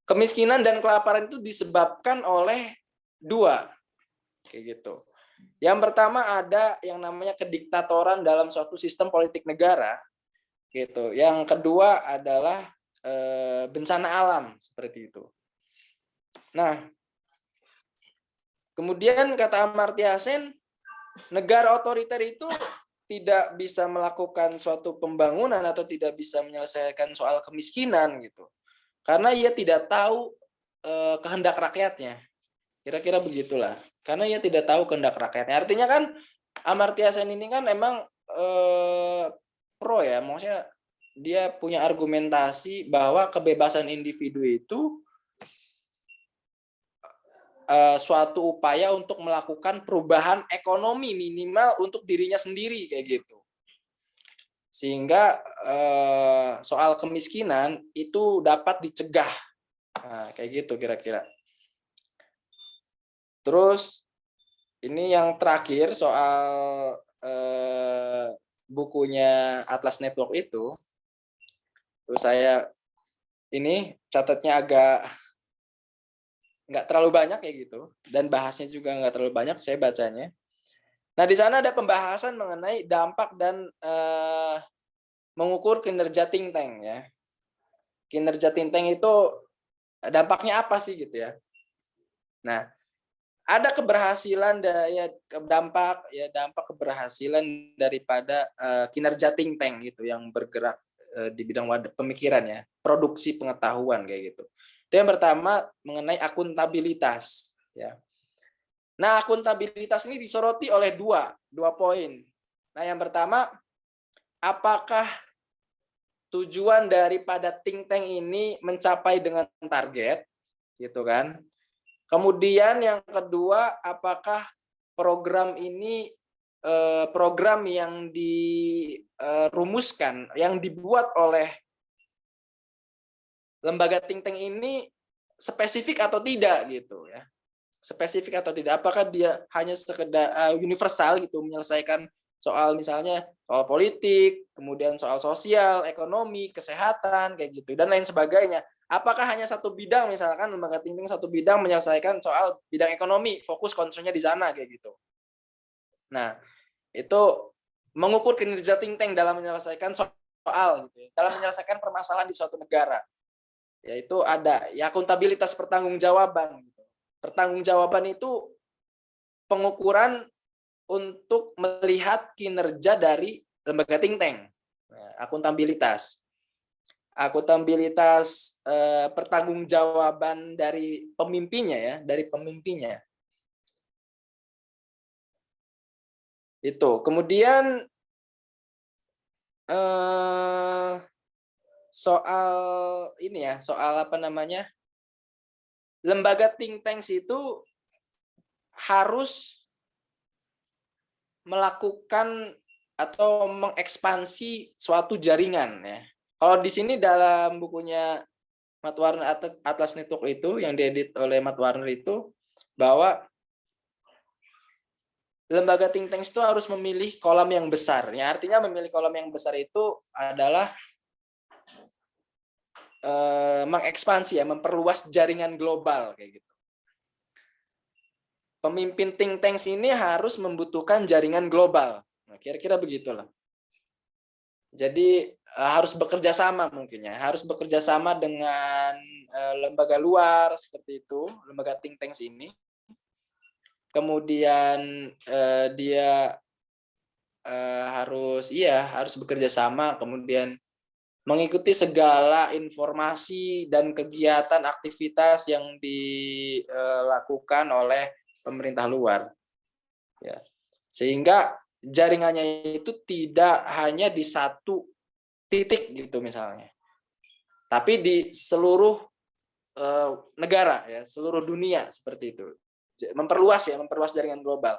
kemiskinan dan kelaparan itu disebabkan oleh dua kayak gitu. Yang pertama ada yang namanya kediktatoran dalam suatu sistem politik negara gitu. Yang kedua adalah bencana alam seperti itu. Nah, kemudian kata Amartya Sen, negara otoriter itu tidak bisa melakukan suatu pembangunan atau tidak bisa menyelesaikan soal kemiskinan gitu. Karena ia tidak tahu kehendak rakyatnya. Kira-kira begitulah. Karena ia tidak tahu kehendak rakyatnya. Artinya kan Amartya Sen ini kan emang pro ya. Maksudnya dia punya argumentasi bahwa kebebasan individu itu suatu upaya untuk melakukan perubahan ekonomi minimal untuk dirinya sendiri kayak gitu. Sehingga soal kemiskinan itu dapat dicegah. Nah, kayak gitu kira-kira. Terus ini yang terakhir soal bukunya Atlas Network itu saya ini catatnya agak nggak terlalu banyak kayak gitu, dan bahasnya juga nggak terlalu banyak saya bacanya. Nah, di sana ada pembahasan mengenai dampak dan mengukur kinerja think tank ya. Kinerja think tank itu dampaknya apa sih gitu ya. Nah, ada keberhasilan dampak keberhasilan daripada kinerja think tank gitu yang bergerak di bidang pemikiran ya, produksi pengetahuan kayak gitu. Itu yang pertama mengenai akuntabilitas ya. Nah, akuntabilitas ini disoroti oleh dua poin. Nah, yang pertama, apakah tujuan daripada think tank ini mencapai dengan target gitu kan? Kemudian yang kedua, apakah program ini program yang dirumuskan, yang dibuat oleh lembaga think tank ini spesifik atau tidak gitu ya. Spesifik atau tidak, apakah dia hanya sekedar universal gitu menyelesaikan soal misalnya soal politik, kemudian soal sosial, ekonomi, kesehatan kayak gitu dan lain sebagainya. Apakah hanya satu bidang, misalkan lembaga think tank satu bidang menyelesaikan soal bidang ekonomi, fokus concernnya di sana kayak gitu. Nah, itu mengukur kinerja think tank dalam menyelesaikan soal gitu ya, dalam menyelesaikan permasalahan di suatu negara. Yaitu ada ya akuntabilitas pertanggungjawaban. Pertanggungjawaban itu pengukuran untuk melihat kinerja dari lembaga think tank. Akuntabilitas. Akuntabilitas pertanggungjawaban dari pemimpinnya ya, dari pemimpinnya. Itu. Kemudian soal ini ya, soal apa namanya? Lembaga think tanks itu harus melakukan atau mengekspansi suatu jaringan ya. Kalau di sini dalam bukunya Matt Warner Atlas Network itu yang diedit oleh Matt Warner itu bahwa lembaga think tanks itu harus memilih kolam yang besar. Ya, artinya memilih kolam yang besar itu adalah mengekspansi ya, memperluas jaringan global kayak gitu. pemimpin think tanks ini harus membutuhkan jaringan global. Nah, kira-kira begitulah. Jadi harus bekerja sama mungkin ya, harus bekerja sama dengan lembaga luar seperti itu, lembaga think tanks ini. Kemudian dia harus bekerja sama, kemudian mengikuti segala informasi dan kegiatan aktivitas yang dilakukan oleh pemerintah luar. Ya. Sehingga jaringannya itu tidak hanya di satu titik gitu misalnya, tapi di seluruh negara ya, seluruh dunia seperti itu. Memperluas jaringan global.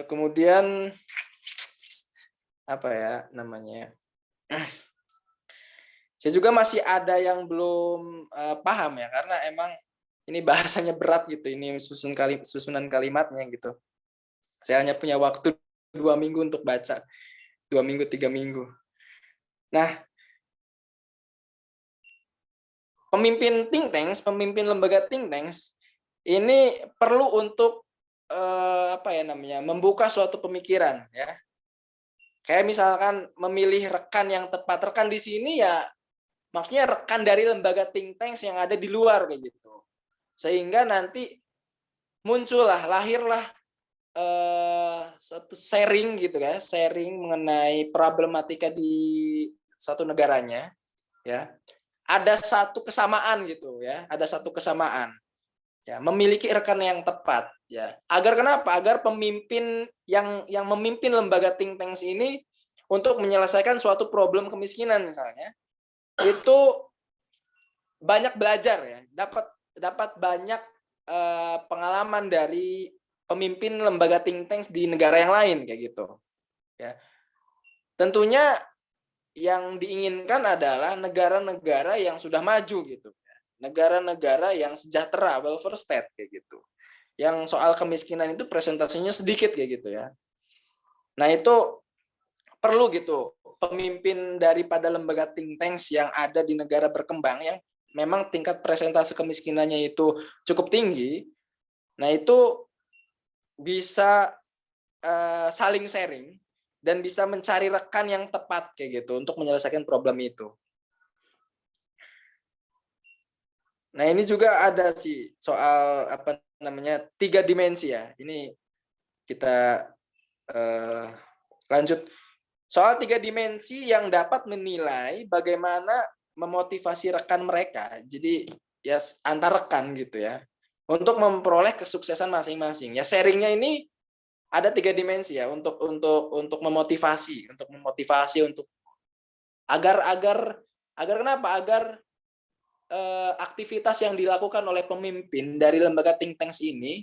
Kemudian apa ya namanya? Saya juga masih ada yang belum paham ya, karena emang ini bahasanya berat gitu, ini susunan kalimatnya gitu. Saya hanya punya waktu 2 minggu untuk baca, 2 minggu 3 minggu. Nah, pemimpin think tanks, pemimpin lembaga think tanks ini perlu untuk membuka suatu pemikiran ya. Kayak misalkan memilih rekan yang tepat. Rekan di sini ya maksudnya rekan dari lembaga think tanks yang ada di luar kayak gitu. Sehingga nanti lahirlah satu sharing gitu ya, sharing mengenai problematika di satu negaranya ya. Ada satu kesamaan gitu ya, ada satu kesamaan. Ya, memiliki rekan yang tepat ya. Agar kenapa? Agar pemimpin yang memimpin lembaga think tanks ini untuk menyelesaikan suatu problem kemiskinan misalnya, itu banyak belajar ya, dapat banyak pengalaman dari pemimpin lembaga think tanks di negara yang lain kayak gitu. Ya. Tentunya yang diinginkan adalah negara-negara yang sudah maju gitu. Negara-negara yang sejahtera, welfare state kayak gitu. Yang soal kemiskinan itu presentasinya sedikit kayak gitu ya. Nah, itu perlu gitu pemimpin daripada lembaga think tanks yang ada di negara berkembang yang memang tingkat presentasi kemiskinannya itu cukup tinggi. Nah, itu bisa saling sharing dan bisa mencari rekan yang tepat kayak gitu untuk menyelesaikan problem itu. Nah, ini juga ada sih soal 3 dimensi ya. Ini kita lanjut. Soal 3 dimensi yang dapat menilai bagaimana memotivasi rekan mereka. Jadi ya antar rekan gitu ya. Untuk memperoleh kesuksesan masing-masing. Ya sharingnya ini ada 3 dimensi ya untuk memotivasi, untuk agar kenapa? Agar aktivitas yang dilakukan oleh pemimpin dari lembaga think tanks ini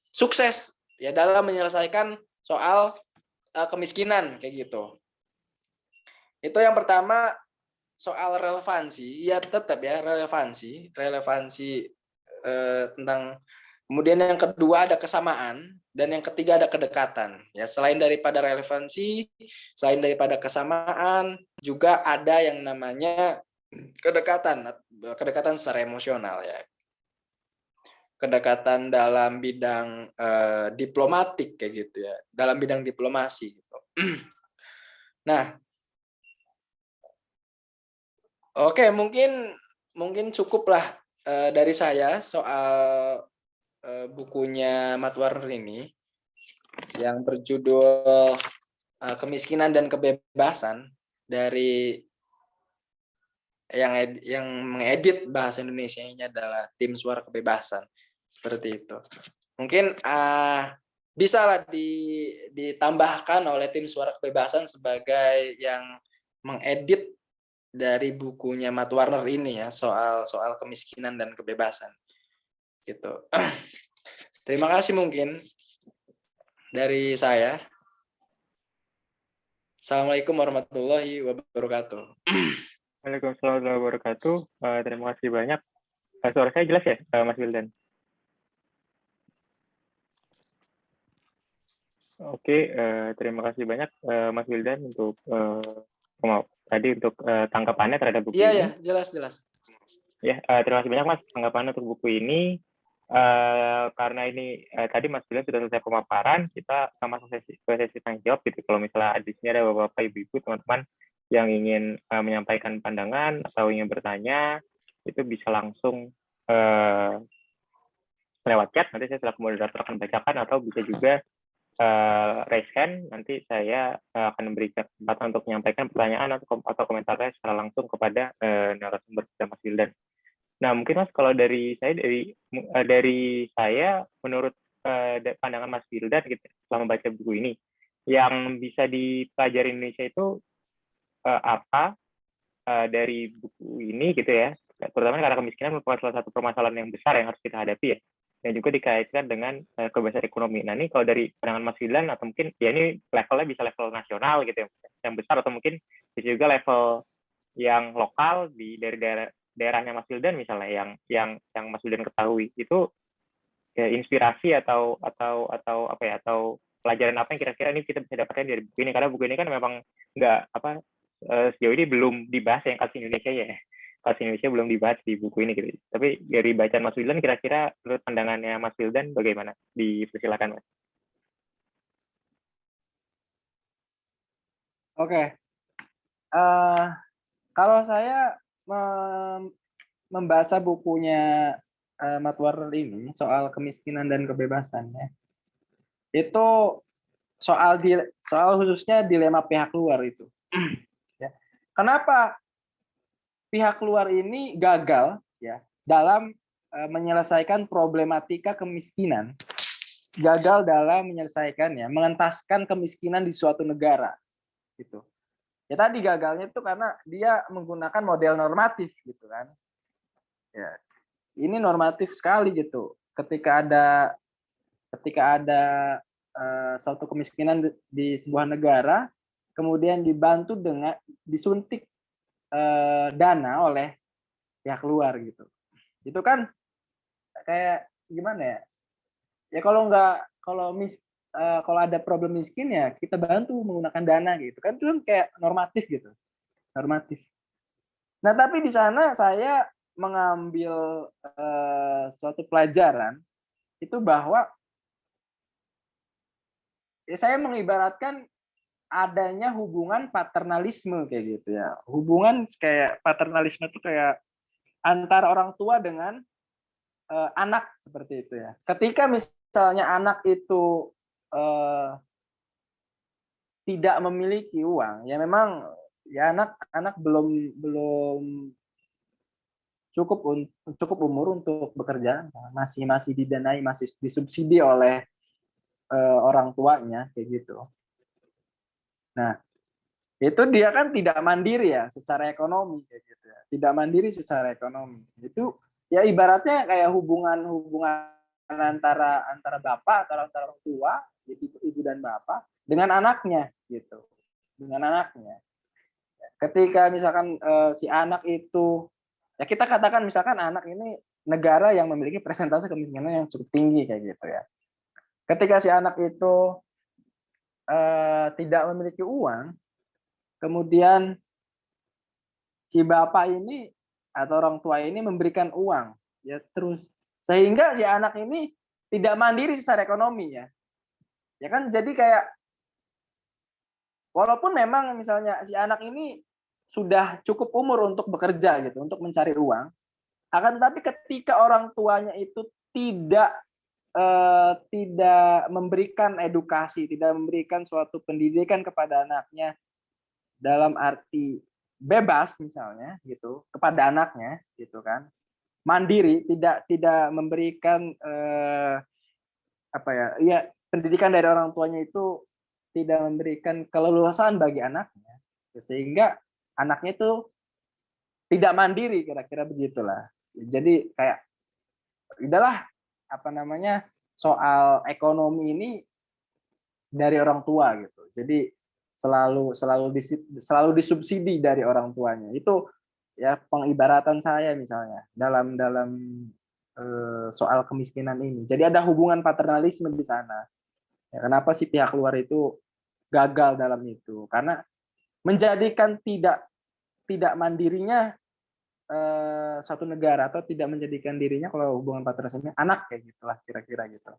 sukses ya dalam menyelesaikan soal kemiskinan kayak gitu. Itu yang pertama soal relevansi, ya tetap ya relevansi tentang. Kemudian yang kedua ada kesamaan dan yang ketiga ada kedekatan. Ya selain daripada relevansi, selain daripada kesamaan, juga ada yang namanya kedekatan secara emosional ya. Kedekatan dalam bidang diplomatik kayak gitu ya, dalam bidang diplomasi gitu. Nah, oke, mungkin cukuplah dari saya soal bukunya Matt Warner ini yang berjudul Kemiskinan dan Kebebasan dari yang mengedit bahasa Indonesianya adalah Tim Suara Kebebasan seperti itu. Mungkin bisa lah ditambahkan oleh Tim Suara Kebebasan sebagai yang mengedit dari bukunya Matt Warner ini ya soal kemiskinan dan kebebasan gitu. Terima kasih mungkin dari saya. Assalamualaikum warahmatullahi wabarakatuh. Waalaikumsalam warahmatullahi wabarakatuh. Terima kasih banyak. Suara saya jelas ya, Mas Wildan? Oke, terima kasih banyak Mas Wildan untuk tadi untuk tanggapannya terhadap buku Iya ini. ya, jelas. Ya, terima kasih banyak Mas tanggapannya untuk buku ini. Karena ini tadi Mas William sudah selesai pemaparan, kita masuk sesi tanya jawab gitu. Kalau misalnya di sini ada bapak-bapak, ibu-ibu, teman-teman yang ingin menyampaikan pandangan atau ingin bertanya, itu bisa langsung lewat chat. Nanti saya selaku moderator akan bacakan, atau bisa juga raise hand. Nanti saya akan memberikan kesempatan untuk menyampaikan pertanyaan atau komentar saya secara langsung kepada narasumber kita, Mas Wildan. Nah, mungkin Mas, kalau dari saya, menurut pandangan Mas Wildan gitu, setelah membaca buku ini, yang bisa dipelajari Indonesia itu apa dari buku ini gitu ya, terutama karena kemiskinan merupakan salah satu permasalahan yang besar yang harus kita hadapi ya, dan juga dikaitkan dengan kebebasan ekonomi. Nah, ini kalau dari pandangan Mas Wildan, atau mungkin ya ini levelnya bisa level nasional gitu ya, yang besar, atau mungkin bisa juga level yang lokal dari daerahnya Mas Wildan misalnya, yang Mas Wildan ketahui itu ya, inspirasi atau apa ya, atau pelajaran apa yang kira-kira ini kita bisa dapatkan dari buku ini, karena buku ini kan memang nggak sejauh ini belum dibahas yang kasus Indonesia ya. Kasus Indonesia belum dibahas di buku ini gitu. Tapi dari bacaan Mas Wildan, kira-kira menurut pandangannya Mas Wildan bagaimana? Dipersilakan Mas. Oke. Kalau saya membaca bukunya Matwar ini soal kemiskinan dan kebebasannya, itu soal khususnya dilema pihak luar itu. Ya. Kenapa pihak luar ini gagal ya dalam menyelesaikan problematika kemiskinan, gagal dalam menyelesaikannya, mengentaskan kemiskinan di suatu negara gitu. Ya tadi gagalnya itu karena dia menggunakan model normatif gitu kan. Ya. Ini normatif sekali gitu. Ketika ada suatu kemiskinan di sebuah negara, kemudian dibantu dengan disuntik dana oleh pihak luar gitu. Itu kan kayak gimana ya? Ya kalau ada problem miskin ya kita bantu menggunakan dana gitu kan, itu kan kayak normatif gitu, normatif. Nah tapi di sana saya mengambil suatu pelajaran itu bahwa ya saya mengibaratkan adanya hubungan paternalisme kayak gitu ya, hubungan kayak paternalisme itu kayak antara orang tua dengan anak seperti itu ya. Ketika misalnya anak itu tidak memiliki uang, ya memang ya anak belum cukup umur untuk bekerja, masih didanai, masih disubsidi oleh orang tuanya kayak gitu. Nah, itu dia kan tidak mandiri ya secara ekonomi kayak gitu ya. Tidak mandiri secara ekonomi. Itu ya ibaratnya kayak hubungan antara bapak atau antara orang tua, ibu dan bapak dengan anaknya gitu. Dengan anaknya. Ketika misalkan si anak itu ya kita katakan misalkan anak ini negara yang memiliki persentase kemiskinan yang cukup tinggi kayak gitu ya. Ketika si anak itu tidak memiliki uang, kemudian si bapak ini atau orang tua ini memberikan uang ya terus, sehingga si anak ini tidak mandiri secara ekonomi ya kan, jadi kayak walaupun memang misalnya si anak ini sudah cukup umur untuk bekerja gitu, untuk mencari uang, akan tetapi ketika orang tuanya itu tidak memberikan edukasi, tidak memberikan suatu pendidikan kepada anaknya dalam arti bebas misalnya gitu kepada anaknya gitu kan, mandiri, tidak memberikan pendidikan dari orang tuanya itu tidak memberikan keleluasaan bagi anaknya, sehingga anaknya itu tidak mandiri, kira-kira begitulah. Jadi kayak udahlah soal ekonomi ini dari orang tua gitu. Jadi selalu disubsidi dari orang tuanya. Itu ya pengibaratan saya misalnya dalam soal kemiskinan ini. Jadi ada hubungan paternalisme di sana. Ya, kenapa sih pihak luar itu gagal dalam itu? Karena menjadikan tidak mandirinya suatu negara atau tidak menjadikan dirinya kalau hubungan patriarkinya anak kayak gitulah kira-kira gitu.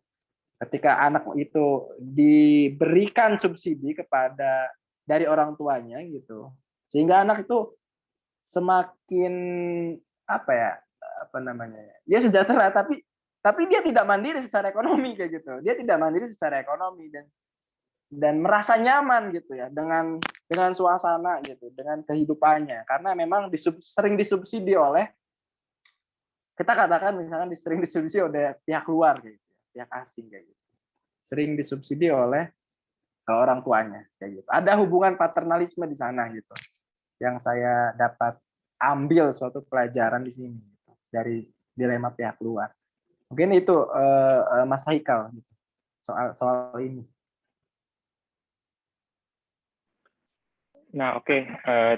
Ketika anak itu diberikan subsidi kepada dari orang tuanya gitu, sehingga anak itu semakin apa ya, apa namanya ya, dia sejahtera tapi dia tidak mandiri secara ekonomi kayak gitu. Dia tidak mandiri secara ekonomi dan merasa nyaman gitu ya dengan suasana gitu, dengan kehidupannya karena memang sering disubsidi oleh, kita katakan misalkan sering disubsidi oleh pihak luar gitu, pihak asing kayak gitu. Sering disubsidi oleh orang tuanya kayak gitu. Ada hubungan paternalisme di sana gitu. Yang saya dapat ambil suatu pelajaran di sini gitu, dari dilema pihak luar. Mungkin itu Mas Haikal gitu, soal ini. Nah, oke.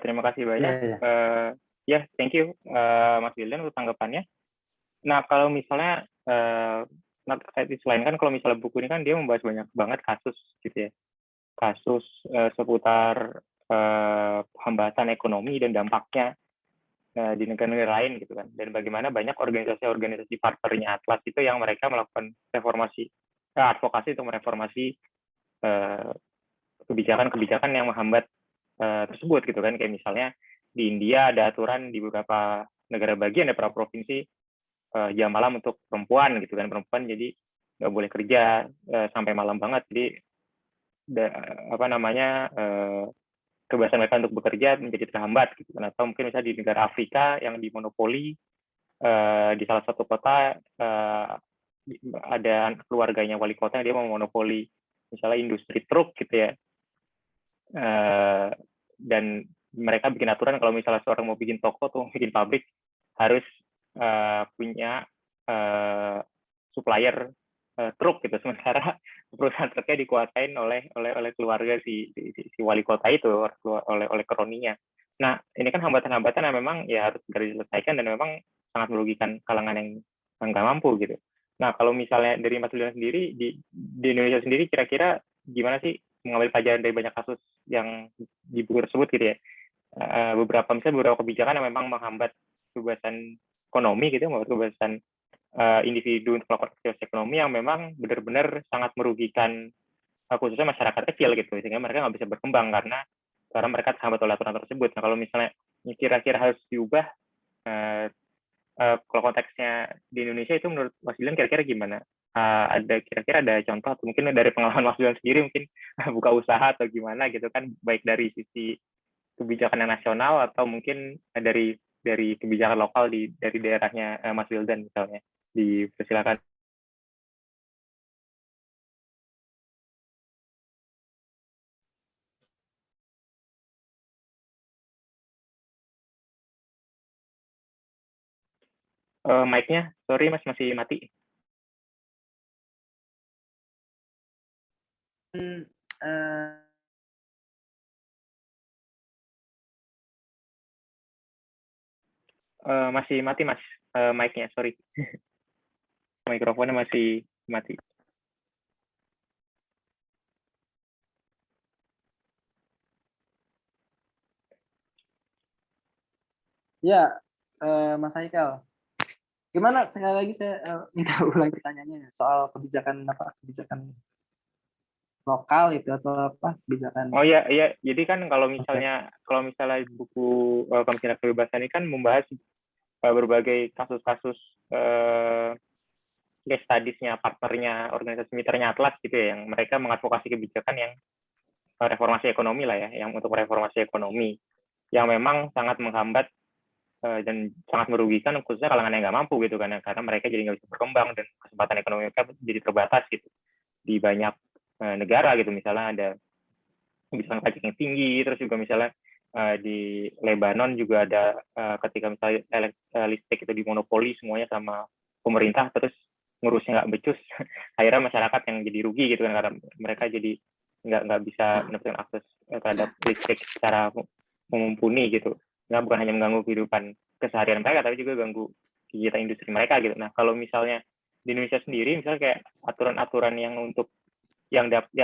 Terima kasih banyak. Ya, thank you Mas Wildan untuk tanggapannya. Nah, kalau misalnya selain kan kalau misalnya buku ini kan dia membahas banyak banget kasus gitu ya. Kasus seputar hambatan ekonomi dan dampaknya di negara-negara lain gitu kan. Dan bagaimana banyak organisasi-organisasi partnernya Atlas itu yang mereka melakukan advokasi untuk mereformasi kebijakan-kebijakan yang menghambat tersebut gitu kan. Kayak misalnya di India ada aturan di beberapa negara bagian, ada beberapa provinsi jam malam untuk perempuan gitu kan, perempuan jadi nggak boleh kerja sampai malam banget, jadi kebebasan mereka untuk bekerja menjadi terhambat gitu kan. Atau mungkin misalnya di negara Afrika yang dimonopoli di salah satu kota ada keluarganya wali kota yang dia memonopoli misalnya industri truk gitu ya, dan mereka bikin aturan kalau misalnya seorang mau bikin toko atau bikin pabrik harus punya supplier truk gitu, sementara perusahaan truknya dikuasain oleh keluarga si wali kota itu, oleh kroninya. Nah, ini kan hambatan-hambatan yang memang ya harus segera diselesaikan dan memang sangat merugikan kalangan yang nggak mampu gitu. Nah, kalau misalnya dari Mas Julian sendiri di Indonesia sendiri kira-kira gimana sih mengambil pelajaran dari banyak kasus yang di buku tersebut gitu ya? Beberapa kebijakan yang memang menghambat kebebasan ekonomi gitu, menghambat kebebasan individu untuk melakukan aktivitas ekonomi yang memang benar-benar sangat merugikan khususnya masyarakat kecil gitu, sehingga mereka nggak bisa berkembang karena mereka terhambat oleh aturan tersebut. Nah, kalau misalnya kira-kira harus diubah, kalau konteksnya di Indonesia itu menurut Mas Julian kira-kira gimana? Kira-kira ada contoh atau mungkin dari pengalaman Mas Julian sendiri mungkin buka usaha atau gimana gitu kan, baik dari sisi kebijakan yang nasional atau mungkin dari kebijakan lokal dari daerahnya Mas Wildan misalnya. Dipersilakan. Mic-nya, sorry Mas, masih mati. Masih mati Mas, mic-nya, sorry. Mikrofonnya masih mati. Ya, Mas Haikal. Gimana sekali lagi saya minta ulang pertanyaannya soal kebijakan lokal itu atau apa kebijakan? Oh iya, jadi kan kalau misalnya buku Komisioner Kebebasan ini kan membahas berbagai kasus-kasus case studies-nya, partnernya, organisasi mitranya Atlas gitu ya, yang mereka mengadvokasi kebijakan yang reformasi ekonomi lah ya, yang untuk reformasi ekonomi yang memang sangat menghambat dan sangat merugikan khususnya kalangan yang nggak mampu gitu kan, karena mereka jadi nggak bisa berkembang dan kesempatan ekonomi mereka jadi terbatas gitu di banyak negara gitu. Misalnya ada kebijakan pajak yang tinggi, terus juga misalnya di Lebanon juga ada ketika misalnya listrik itu dimonopoli semuanya sama pemerintah, terus ngurusnya nggak becus, akhirnya masyarakat yang jadi rugi gitu kan, karena mereka jadi nggak bisa mendapatkan akses terhadap listrik secara mumpuni gitu. Nggak, bukan hanya mengganggu kehidupan keseharian mereka, tapi juga ganggu kegiatan industri mereka gitu. Nah, kalau misalnya di Indonesia sendiri, misalnya kayak aturan-aturan yang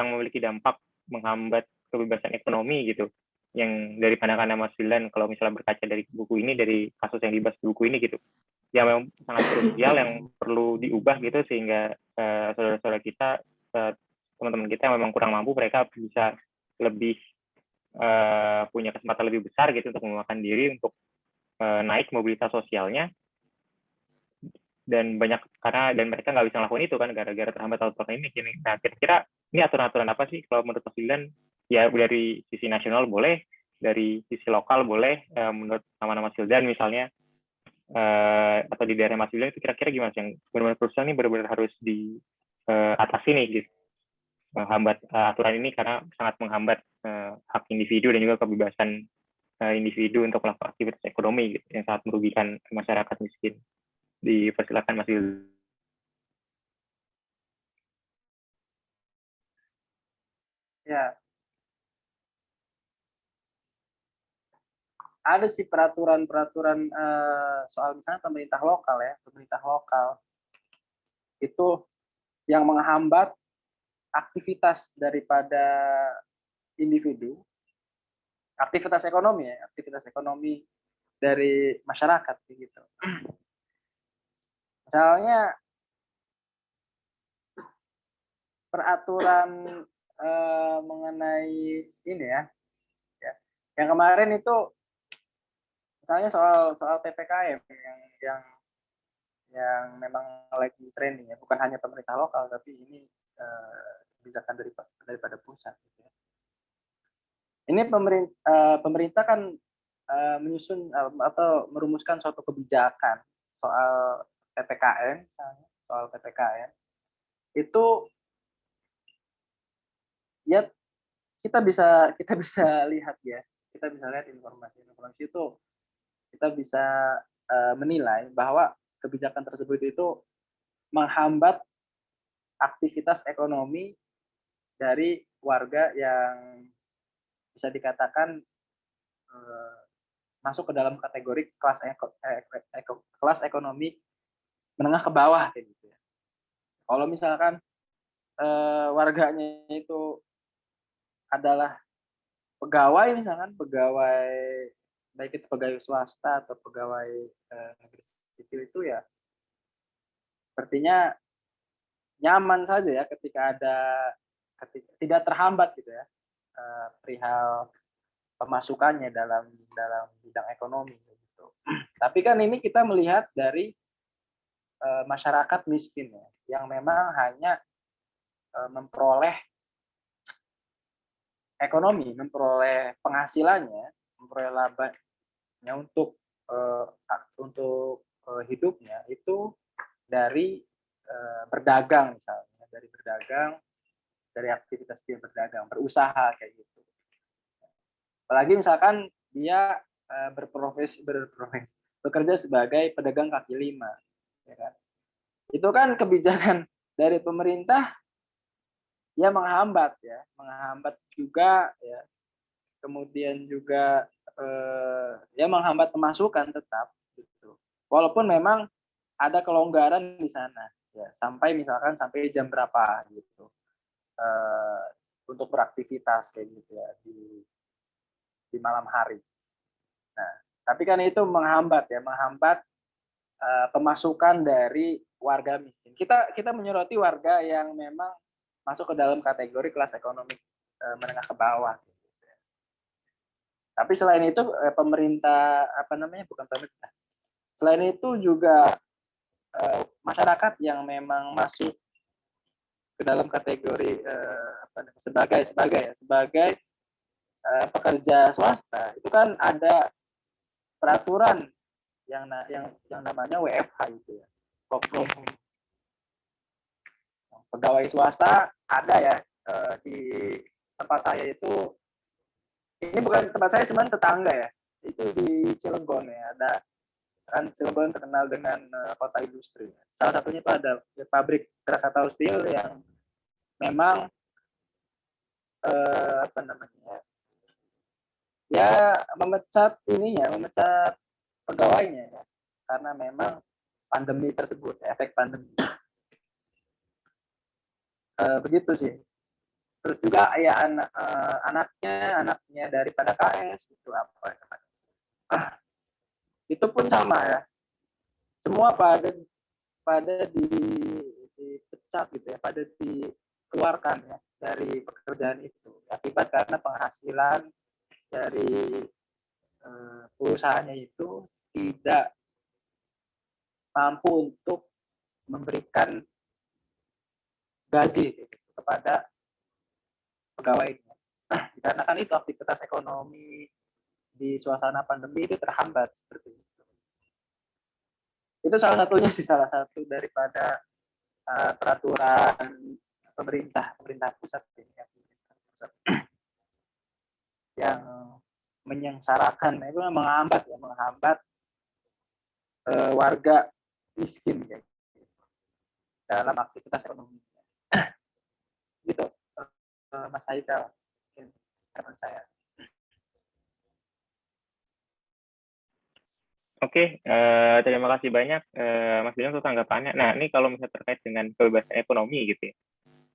memiliki dampak menghambat kebebasan ekonomi gitu, yang dari pandangan Mas Wildan, kalau misalnya berkaca dari buku ini, dari kasus yang dibahas di buku ini gitu, yang memang sangat krusial yang perlu diubah gitu, sehingga saudara-saudara kita, teman-teman kita yang memang kurang mampu, mereka bisa lebih punya kesempatan lebih besar gitu untuk mengembangkan diri, untuk naik mobilitas sosialnya, dan mereka nggak bisa ngelakuin itu kan gara-gara terhambat aturan ini. Nah, kira-kira ini aturan-aturan apa sih kalau menurut Mas Wildan? Ya dari sisi nasional boleh, dari sisi lokal boleh, menurut nama-nama Mas Wildan misalnya, atau di daerah Mas Wildan itu kira-kira gimana yang benar-benar krusial nih, benar-benar harus diatasi nih gitu. Menghambat aturan ini karena sangat menghambat hak individu dan juga kebebasan individu untuk melakukan aktivitas ekonomi gitu, yang sangat merugikan masyarakat miskin. Dipersilakan Mas Wildan. Ya, ada sih peraturan-peraturan soal misalnya pemerintah lokal itu yang menghambat aktivitas daripada individu, aktivitas ekonomi dari masyarakat gitu. Misalnya peraturan mengenai ini ya, yang kemarin itu misalnya soal PPKM yang memang lagi trending ya, bukan hanya pemerintah lokal tapi ini kebijakan daripada pusat gitu ya. Ini pemerintah kan menyusun atau merumuskan suatu kebijakan soal PPKM misalnya, itu ya kita bisa lihat ya, informasi itu, kita bisa menilai bahwa kebijakan tersebut itu menghambat aktivitas ekonomi dari warga yang bisa dikatakan masuk ke dalam kategori kelas ekonomi menengah ke bawah kayak gitu ya. Kalau misalkan warganya itu adalah pegawai, misalkan baik itu pegawai swasta atau pegawai negeri sipil, itu ya sepertinya nyaman saja ya ketika tidak terhambat gitu ya perihal pemasukannya dalam bidang ekonomi gitu. Tapi kan ini kita melihat dari masyarakat miskin ya, yang memang hanya memperoleh penghasilannya, memperoleh labanya untuk hidupnya itu dari berdagang misalnya, dari aktivitas dia berdagang, berusaha kayak gitu. Apalagi misalkan dia bekerja sebagai pedagang kaki lima, ya kan? Itu kan kebijakan dari pemerintah ya menghambat juga ya, kemudian juga ya menghambat pemasukan tetap gitu. Walaupun memang ada kelonggaran di sana ya, sampai jam berapa gitu untuk beraktivitas kayak gitu ya di malam hari. Nah, tapi kan itu menghambat pemasukan dari warga miskin. Kita menyoroti warga yang memang masuk ke dalam kategori kelas ekonomi menengah ke bawah. Tapi selain itu pemerintah bukan pemerintah. Selain itu juga masyarakat yang memang masuk ke dalam kategori sebagai pekerja swasta, itu kan ada peraturan yang namanya WFH itu ya. Pegawai swasta ada ya di tempat saya itu, ini bukan tempat saya, sebenarnya tetangga ya, itu di Cilegon ya, ada kan Cilegon terkenal dengan kota industri. Salah satunya itu ada pabrik Krakatau Steel yang memang memecat pegawainya ya, karena memang pandemi tersebut, efek pandemi. Begitu sih. terus juga ya anaknya daripada KS itu apa itu pun sama ya, semua pada dipecat gitu ya, pada dikeluarkan ya dari pekerjaan itu akibat karena penghasilan dari perusahaannya itu tidak mampu untuk memberikan gaji gitu, kepada pegawainya. Nah, dikarenakan itu aktivitas ekonomi di suasana pandemi itu terhambat seperti itu. Itu salah satunya sih, salah satu daripada peraturan pemerintah pusat yang menyengsarakan, itu menghambat warga miskin ya, dalam aktivitas ekonomi. Gitu, Mas Haikal, teman saya. Oke, terima kasih banyak Mas Bima untuk tanggapannya. Nah, ini kalau misalnya terkait dengan kebebasan ekonomi gitu ya,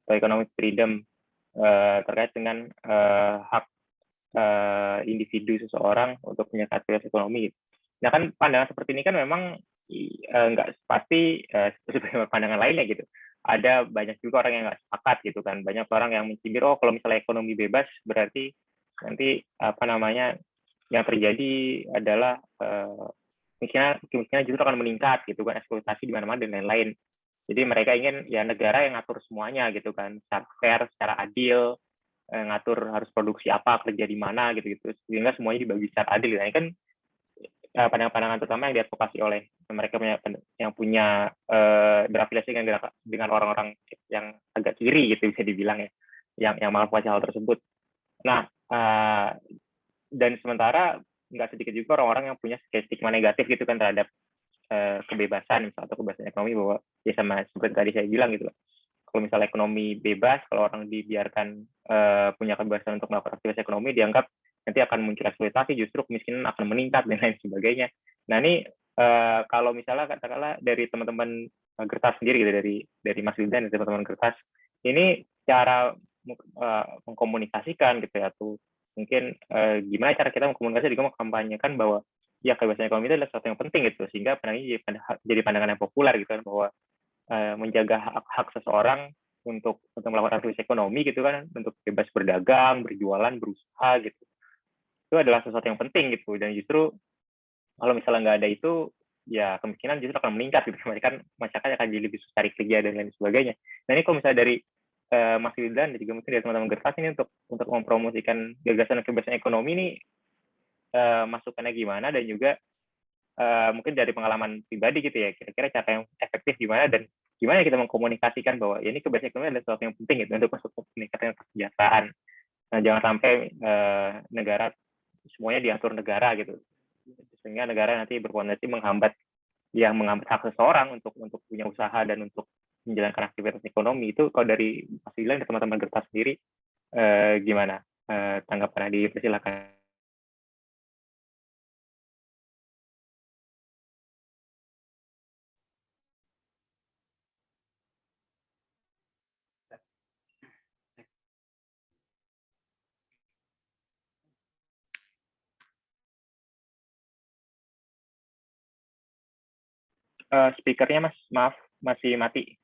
atau economic freedom, terkait dengan hak individu seseorang untuk punya aktivitas ekonomi. Gitu. Nah, kan pandangan seperti ini kan memang nggak pasti seperti pandangan lainnya gitu. Ada banyak juga orang yang nggak sepakat gitu kan. Banyak orang yang mencibir, oh kalau misalnya ekonomi bebas berarti nanti apa namanya yang terjadi adalah kemungkinan justru akan meningkat gitu kan, eksploitasi di mana-mana dan lain-lain. Jadi mereka ingin ya negara yang ngatur semuanya gitu kan, secara fair, secara adil, ngatur harus produksi apa, kerja di mana gitu-gitu, sehingga semuanya dibagi secara adil. Nah, ini kan pandangan-pandangan terutama yang diadvokasi oleh mereka yang punya berafiliasi dengan orang-orang yang agak kiri gitu bisa dibilang ya, yang mengadvokasi hal tersebut. Nah, dan sementara nggak sedikit juga orang-orang yang punya stigma negatif gitu kan terhadap kebebasan misalnya, atau kebebasan ekonomi, bahwa ya sama seperti tadi saya bilang gitu, kalau misalnya ekonomi bebas, kalau orang dibiarkan punya kebebasan untuk melakukan aktivitas ekonomi, dianggap nanti akan muncul eksploitasi, justru kemiskinan akan meningkat dan lain sebagainya. Nah, ini kalau misalnya katakanlah dari teman-teman Gertas sendiri gitu, dari Mas Wildan dan teman-teman Gertas, ini cara mengkomunikasikan gitu ya, atau mungkin gimana cara kita mengkomunikasi juga mengkampanyekan bahwa ya kebebasan ekonomi itu adalah sesuatu yang penting gitu, sehingga jadi pandangan yang populer gitu kan, bahwa menjaga hak seseorang untuk melakukan aktivitas ekonomi gitu kan, untuk bebas berdagang, berjualan, berusaha gitu, itu adalah sesuatu yang penting gitu. Dan justru kalau misalnya nggak ada itu, ya kemungkinan justru akan meningkat gitu, kan masyarakat akan jadi lebih susah cari kerja dan lain sebagainya. Nah, ini kalau misalnya dari Mas Wildan dan juga mungkin dari teman-teman Gertas ini untuk mempromosikan gagasan kebebasan ekonomi ini, masukannya gimana, dan juga mungkin dari pengalaman pribadi gitu ya, kira-kira cara yang efektif gimana, dan gimana kita mengkomunikasikan bahwa ya ini kebebasan ekonomi adalah sesuatu yang penting gitu untuk masuk meningkatkan kesejahteraan. Nah, jangan sampai negara semuanya diatur negara gitu, sehingga negara nanti berpotensi menghambat hak seseorang untuk punya usaha dan untuk menjalankan aktivitas ekonomi. Itu kalau dari Mas Wildan dan teman-teman Gertas sendiri gimana tanggapannya? Dipersilakan. Speakernya Mas, maaf, masih mati.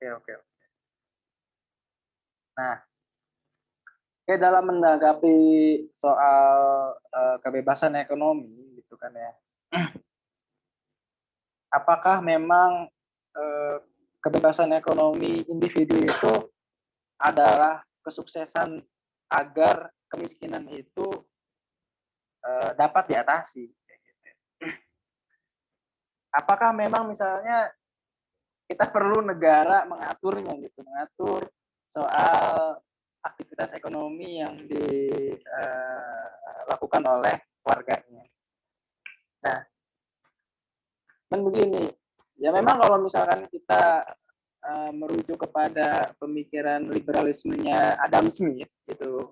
Oke. Nah, dalam menanggapi soal kebebasan ekonomi gitu kan ya, apakah memang kebebasan ekonomi individu itu adalah kesuksesan agar kemiskinan itu dapat diatasi? Apakah memang misalnya kita perlu negara mengaturnya gitu, mengatur soal aktivitas ekonomi yang dilakukan oleh warganya? Nah, kan begini, ya memang kalau misalkan kita merujuk kepada pemikiran liberalismenya Adam Smith itu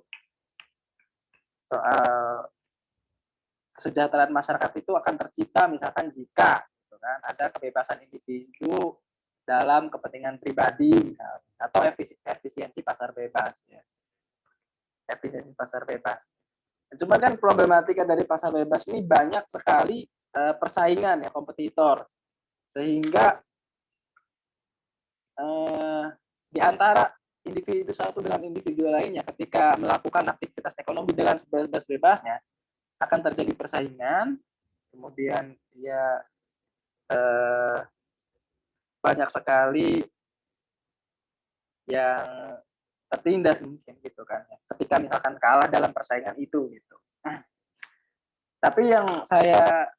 soal kesejahteraan masyarakat itu akan tercipta misalkan jika gitu kan, ada kebebasan individu dalam kepentingan pribadi misalnya, atau efisiensi pasar bebas ya. Efisiensi pasar bebas. Cuma kan problematika dari pasar bebas ini banyak sekali persaingan ya, kompetitor, sehingga di antara individu satu dengan individu lainnya ketika melakukan aktivitas ekonomi dengan sebebas-bebasnya akan terjadi persaingan, kemudian dia banyak sekali yang tertindas mungkin gitu kan, ketika misalkan kalah dalam persaingan itu gitu. Tapi yang saya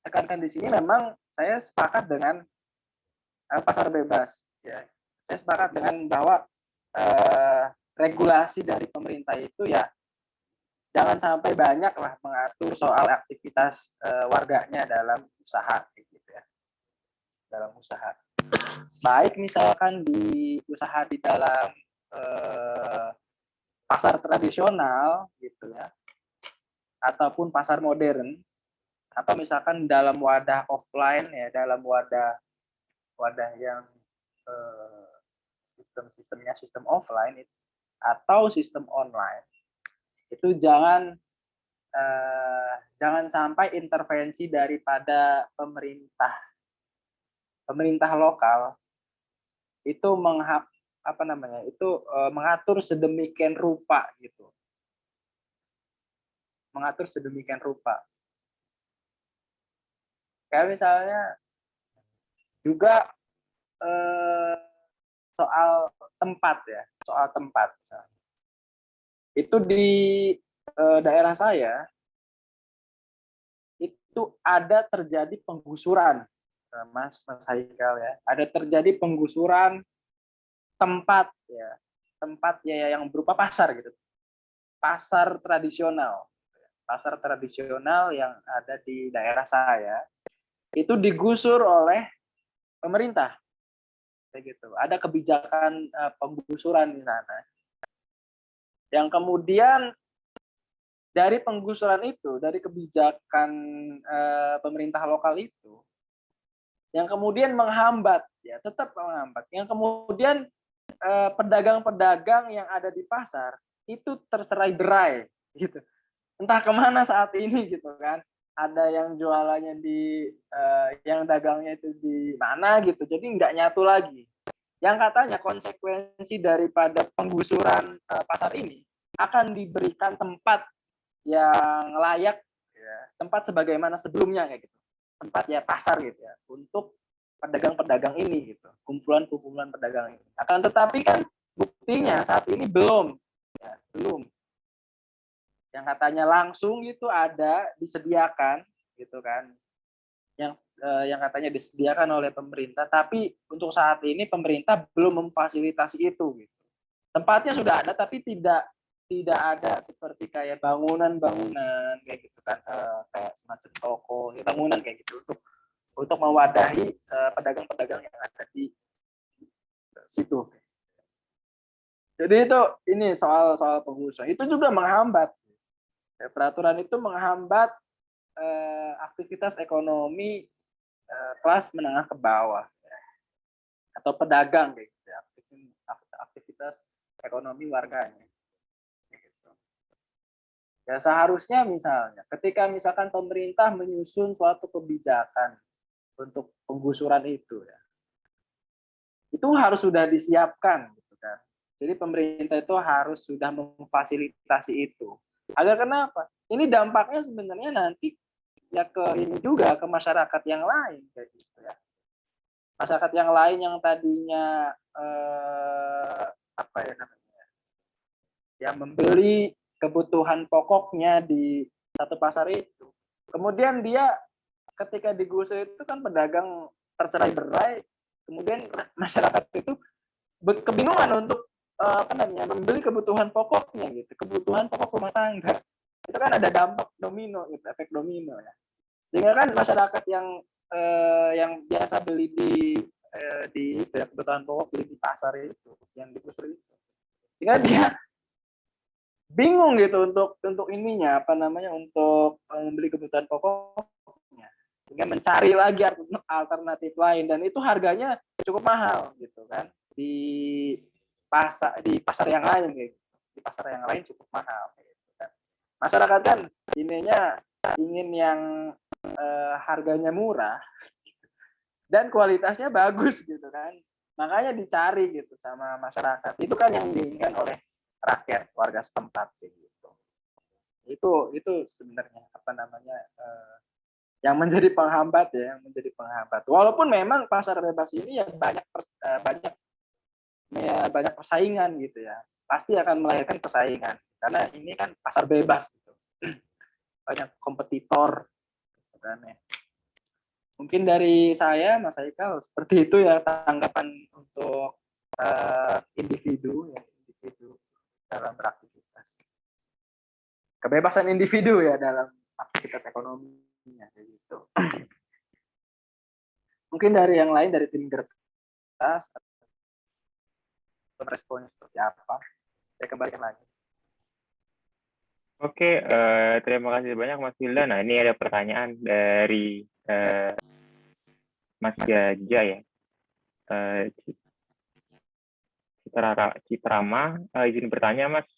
tekankan di sini memang saya sepakat dengan pasar bebas ya. Saya sepakat dengan bahwa regulasi dari pemerintah itu ya jangan sampai banyak lah mengatur soal aktivitas warganya dalam usaha gitu ya. Dalam usaha. Baik misalkan di usaha di dalam pasar tradisional gitu ya, ataupun pasar modern, atau misalkan dalam wadah offline ya, dalam wadah yang sistemnya sistem offline atau sistem online, itu jangan sampai intervensi daripada pemerintah lokal itu mengatur sedemikian rupa gitu, mengatur sedemikian rupa. Kayak misalnya juga soal tempat ya, soal tempat. Itu di daerah saya itu ada terjadi penggusuran, Mas Haikal ya, ada terjadi penggusuran tempat ya yang berupa pasar gitu, pasar tradisional yang ada di daerah saya itu digusur oleh pemerintah kayak gitu. Ada kebijakan penggusuran di sana yang kemudian dari penggusuran itu, dari kebijakan pemerintah lokal itu yang kemudian menghambat ya, tetap menghambat, yang kemudian pedagang-pedagang yang ada di pasar itu tercerai berai gitu, entah kemana saat ini gitu kan. Ada yang jualannya di yang dagangnya itu di mana gitu, jadi nggak nyatu lagi. Yang katanya konsekuensi daripada penggusuran pasar ini akan diberikan tempat yang layak ya, tempat sebagaimana sebelumnya kayak gitu, tempat ya pasar gitu ya, untuk pedagang-pedagang ini gitu, kumpulan-kumpulan pedagang ini. Akan tetapi kan buktinya saat ini belum. Yang katanya langsung itu ada disediakan gitu kan, yang katanya disediakan oleh pemerintah, tapi untuk saat ini pemerintah belum memfasilitasi itu gitu. Tempatnya sudah ada tapi tidak ada seperti kayak bangunan kayak gitu kan, kayak semacam toko, bangunan kayak gitu untuk mewadahi pedagang-pedagang yang ada di situ. Jadi itu ini soal penggusuran itu juga menghambat. Peraturan itu menghambat aktivitas ekonomi kelas menengah ke bawah ya, atau pedagang kayak gitu, aktivitas ekonomi warganya. Gitu. Ya seharusnya misalnya ketika misalkan pemerintah menyusun suatu kebijakan untuk penggusuran itu ya, itu harus sudah disiapkan gitu kan. Jadi pemerintah itu harus sudah memfasilitasi itu. Agar kenapa? Ini dampaknya sebenarnya nanti ya ke ini juga ke masyarakat yang lain kayak gitu ya. Masyarakat yang lain yang tadinya membeli kebutuhan pokoknya di satu pasar itu. Kemudian dia ketika digusur itu kan pedagang tercerai berai, kemudian masyarakat itu kebingungan untuk membeli kebutuhan pokoknya gitu, kebutuhan pokok rumah tangga. Itu kan ada dampak domino gitu, efek domino ya. Sehingga kan masyarakat yang biasa beli di di kebutuhan pokok beli di pasar itu yang digusur itu, sehingga dia bingung gitu untuk ininya apa namanya untuk membeli kebutuhan pokoknya, sehingga mencari lagi alternatif lain dan itu harganya cukup mahal gitu kan di pasar yang lain gitu. Di pasar yang lain cukup mahal gitu kan. Masyarakat kan ininya ingin yang harganya murah dan kualitasnya bagus gitu kan, makanya dicari gitu sama masyarakat, itu kan yang diinginkan oleh rakyat warga setempat gitu. Itu sebenarnya apa namanya yang menjadi penghambat ya, yang menjadi penghambat. Walaupun memang pasar bebas ini ya banyak persaingan gitu ya, pasti akan melahirkan persaingan karena ini kan pasar bebas gitu. Banyak kompetitor gitu kan ya. Mungkin dari saya Mas Haikal seperti itu ya tanggapan untuk individu dalam beraktivitas. Kebebasan individu ya dalam aktivitas ekonominya kayak gitu. Mungkin dari yang lain dari tim Gertas responnya seperti apa? Saya kembalikan lagi. Oke, terima kasih banyak Mas Wildan. Nah, ini ada pertanyaan dari Mas Jaja ya. Citrama, izin bertanya Mas,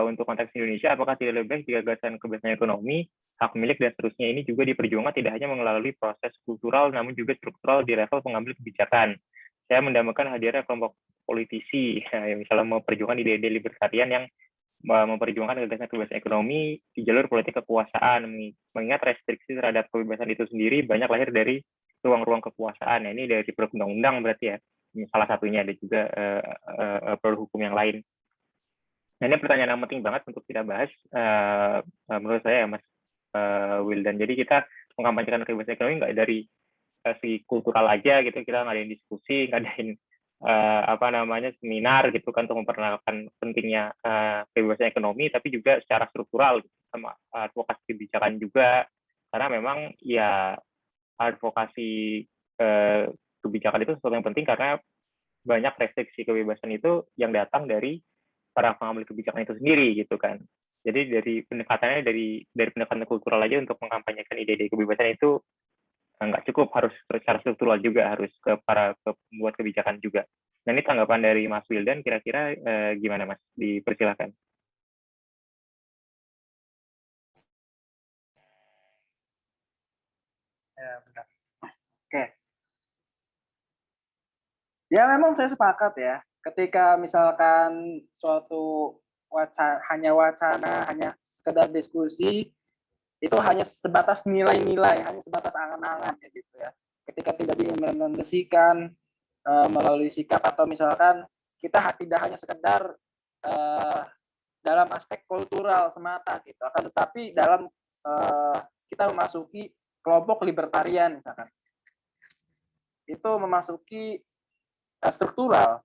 untuk konteks Indonesia, apakah tidak lebih baik jika gagasan kebebasan ekonomi, hak milik dan seterusnya ini juga diperjuangkan tidak hanya melalui proses kultural, namun juga struktural di level pengambil kebijakan. Saya mendambakan hadirnya kelompok politisi, yang misalnya memperjuangkan ide-ide libertarian yang memperjuangkan gagasan kebebasan ekonomi di jalur politik kekuasaan, mengingat restriksi terhadap kebebasan itu sendiri banyak lahir dari ruang-ruang kekuasaan. Ini dari produk undang-undang berarti ya, salah satunya, ada juga produk hukum yang lain. Nah, ini pertanyaan yang penting banget untuk kita bahas menurut saya ya Mas Wildan. Jadi kita mengkampanyekan kebebasan ekonomi nggak dari si kultural aja gitu, kita ngadain diskusi, ngadain seminar gitu kan untuk memperkenalkan pentingnya kebebasan ekonomi, tapi juga secara struktural gitu, sama advokasi kebijakan juga, karena memang ya advokasi kebijakan itu sesuatu yang penting karena banyak restriksi kebebasan itu yang datang dari para pengambil kebijakan itu sendiri gitu kan. Jadi dari pendekatannya dari pendekatan kultural aja untuk mengkampanyekan ide-ide kebebasan itu nggak cukup, harus secara struktural juga, harus ke para pembuat kebijakan juga. Nah, ini tanggapan dari Mas Wildan, kira-kira gimana Mas? Dipersilakan. Ya, benar. Oke. Ya memang saya sepakat ya. Ketika misalkan suatu wacana, hanya sekedar diskusi, itu hanya sebatas nilai-nilai, hanya sebatas angan-angan ya gitu ya. Ketika tidak diimplementasikan melalui sikap atau misalkan kita tidak hanya sekedar dalam aspek kultural semata gitu, akan tetapi dalam kita memasuki kelompok libertarian misalkan, itu memasuki struktural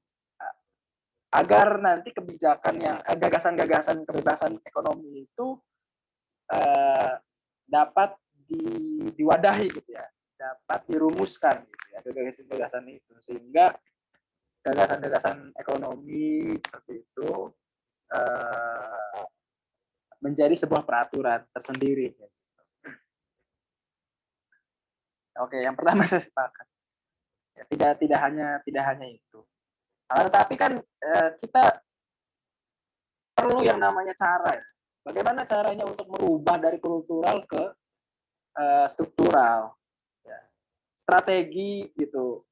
agar nanti kebijakan yang gagasan-gagasan kebebasan ekonomi itu dapat diwadahi gitu ya, dapat dirumuskan gitu ya gagasan-gagasan itu, sehingga gagasan-gagasan ekonomi seperti itu menjadi sebuah peraturan tersendiri. Oke, yang pertama saya sepakat. Ya, tidak hanya itu. Tetapi kan kita perlu yang namanya cara. Bagaimana caranya untuk merubah dari kultural ke struktural, ya. Strategi gitu,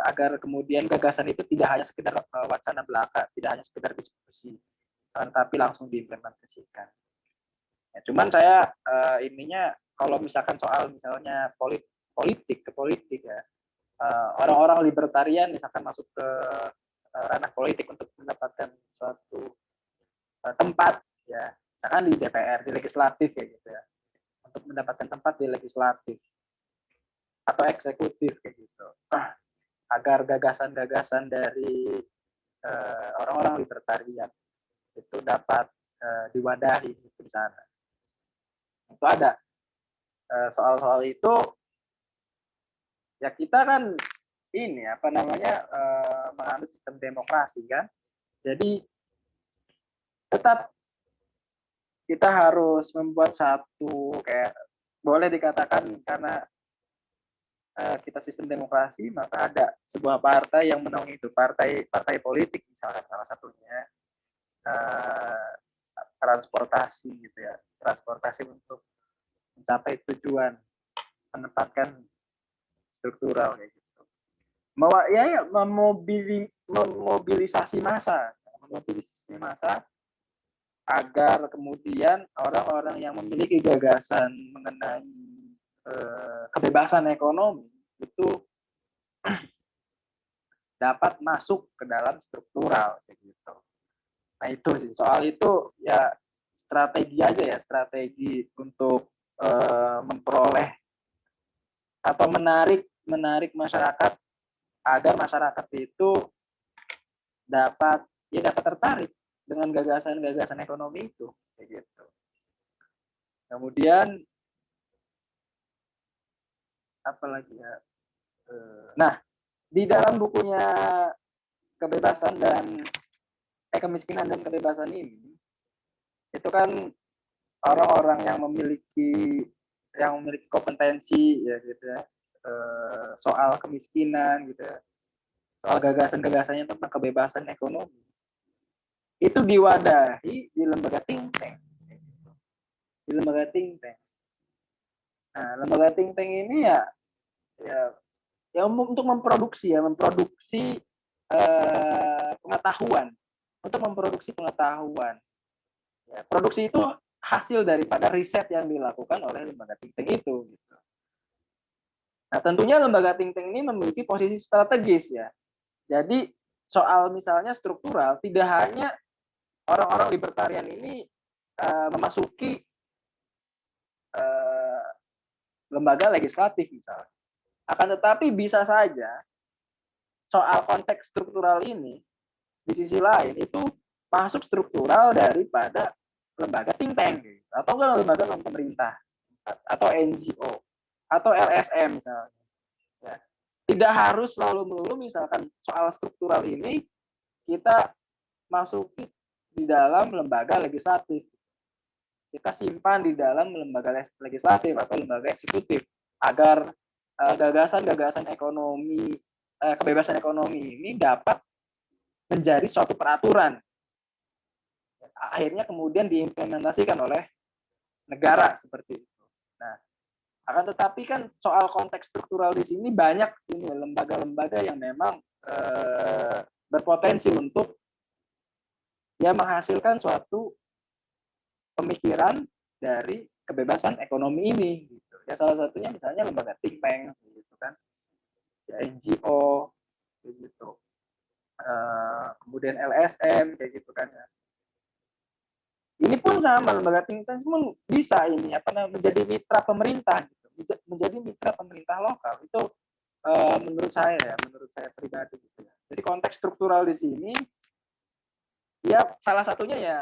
agar kemudian gagasan itu tidak hanya sekedar wacana belaka, tidak hanya sekedar diskusi, tapi langsung diimplementasikan. Ya, cuman saya ininya kalau misalkan soal misalnya politik ya, orang-orang libertarian misalkan masuk ke ranah politik untuk mendapatkan suatu tempat ya, misalkan di DPR, di legislatif ya gitu ya, untuk mendapatkan tempat di legislatif atau eksekutif kayak gitu, agar gagasan-gagasan dari orang-orang libertarian itu dapat diwadahi di sana. Itu ada soal-soal itu ya, kita kan ini apa namanya menganut sistem demokrasi kan. Jadi tetap kita harus membuat satu kayak boleh dikatakan karena kita sistem demokrasi maka ada sebuah partai yang menaungi itu partai politik misalkan salah satunya transportasi gitu ya, transportasi untuk mencapai tujuan menempatkan struktural kayak gitu. Memobilisasi massa agar kemudian orang-orang yang memiliki gagasan mengenai kebebasan ekonomi itu dapat masuk ke dalam struktural kayak gitu. Nah itu sih soal itu ya strategi aja ya, strategi untuk memperoleh atau menarik masyarakat agar masyarakat itu dapat tertarik dengan gagasan-gagasan ekonomi itu kayak gitu. Kemudian apa lagi ya? Nah, di dalam bukunya kebebasan dan kemiskinan dan kebebasan ini itu kan orang-orang yang memiliki kompetensi ya gitu ya soal kemiskinan gitu ya, soal gagasan-gagasannya tentang kebebasan ekonomi itu diwadahi di lembaga think tank. Nah, lembaga think tank ini ya untuk memproduksi pengetahuan, untuk memproduksi pengetahuan. Ya, produksi itu hasil daripada riset yang dilakukan oleh lembaga think tank itu. Gitu. Nah, tentunya lembaga think tank ini memiliki posisi strategis ya. Jadi soal misalnya struktural tidak hanya orang-orang libertarian ini memasuki lembaga legislatif misalnya. Akan tetapi bisa saja soal konteks struktural ini di sisi lain itu masuk struktural daripada lembaga think tank atau lembaga non pemerintah atau NGO atau LSM misalnya. Ya. Tidak harus selalu melulu misalkan soal struktural ini kita masuki di dalam lembaga legislatif. Kita simpan di dalam lembaga legislatif atau lembaga eksekutif agar gagasan-gagasan ekonomi, kebebasan ekonomi ini dapat menjadi suatu peraturan. Akhirnya kemudian diimplementasikan oleh negara seperti itu. Nah, akan tetapi kan soal konteks struktural di sini banyak ini lembaga-lembaga yang memang berpotensi untuk ya menghasilkan suatu pemikiran dari kebebasan ekonomi ini. Gitu. Ya salah satunya misalnya lembaga think tank, gitu kan, ya NGO, gitu. Kemudian LSM, kayak gitu kan. Ya. Ini pun sama lembaga think tank pun bisa ini apa namanya menjadi mitra pemerintah, gitu. Menjadi mitra pemerintah lokal itu menurut saya pribadi. Gitu ya. Jadi konteks struktural di sini ya salah satunya ya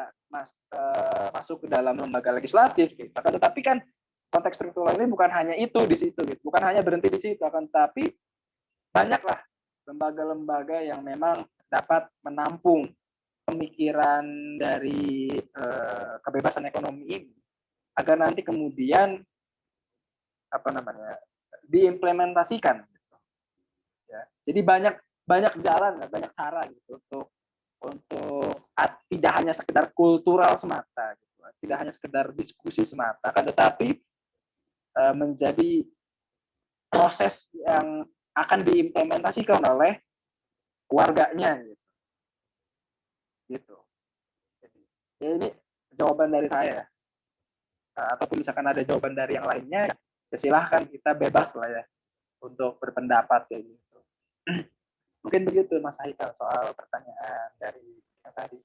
masuk ke dalam lembaga legislatif gitu. Tetapi kan konteks struktural ini bukan hanya itu di situ gitu. Bukan hanya berhenti di situ, akan tetapi banyaklah lembaga-lembaga yang memang dapat menampung pemikiran dari kebebasan ekonomi ini agar nanti kemudian apa namanya diimplementasikan gitu. Ya. Jadi banyak jalan, banyak cara gitu untuk tidak hanya sekedar kultural semata, gitu. Tidak hanya sekedar diskusi semata, tetapi menjadi proses yang akan diimplementasikan oleh warganya, gitu. Ya ini jawaban dari saya. Ataupun misalkan ada jawaban dari yang lainnya, ya silahkan kita bebas lah ya untuk berpendapat kayak gitu. Mungkin begitu Mas Haikal soal pertanyaan dari yang tadi.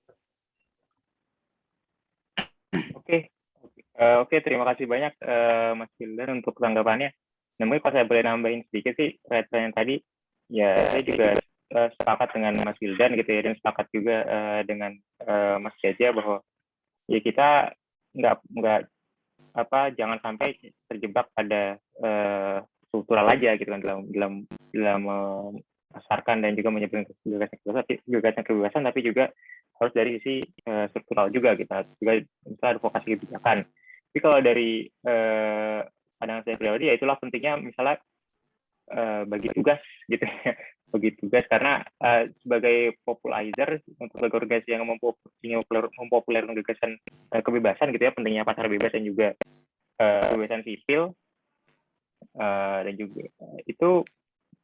Oke, terima kasih banyak Mas Wildan untuk tanggapannya. Nah, mungkin kalau saya boleh nambahin sedikit sih terkait yang tadi, ya saya juga sepakat dengan Mas Wildan gitu ya, dan sepakat juga dengan Mas Jaja bahwa ya kita jangan sampai terjebak pada struktural aja gitu kan dalam memasarkan dan juga menyebarkan gagasan kebebasan, tapi juga harus dari sisi struktural juga kita juga bisa advokasi kebijakan. Tapi kalau dari pandangan saya pribadi, ya itulah pentingnya misalnya bagi tugas gitu ya, bagi tugas, karena sebagai popularizer untuk organisasi yang mempopulerkan gagasan kebebasan gitu ya, pentingnya pasar bebas dan juga kebebasan sipil, dan juga itu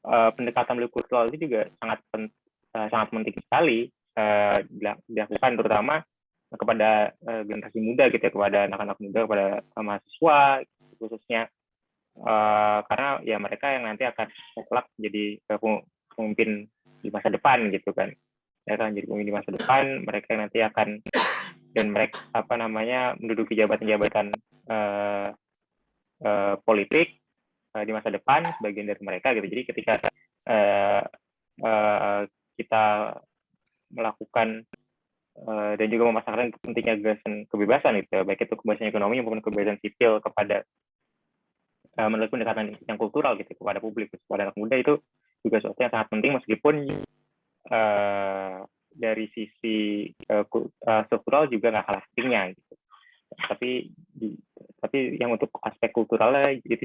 pendekatan kultural itu juga sangat penting sekali dilakukan, terutama kepada generasi muda gitu ya, kepada anak-anak muda, kepada mahasiswa khususnya, karena ya mereka yang nanti akan kelak jadi pemimpin di masa depan gitu kan. Mereka akan jadi pemimpin di masa depan, mereka yang nanti akan dan mereka menduduki jabatan-jabatan politik di masa depan, sebagian dari mereka gitu. Jadi ketika kita melakukan dan juga memasarkan pentingnya gagasan kebebasan gitu ya, baik itu kebebasan ekonomi maupun kebebasan sipil kepada melalui pendekatan yang kultural gitu kepada publik, kepada anak muda, itu juga sesuatu yang sangat penting, meskipun dari sisi struktural juga nggak kalah pentingnya gitu. Tapi yang untuk aspek kulturalnya itu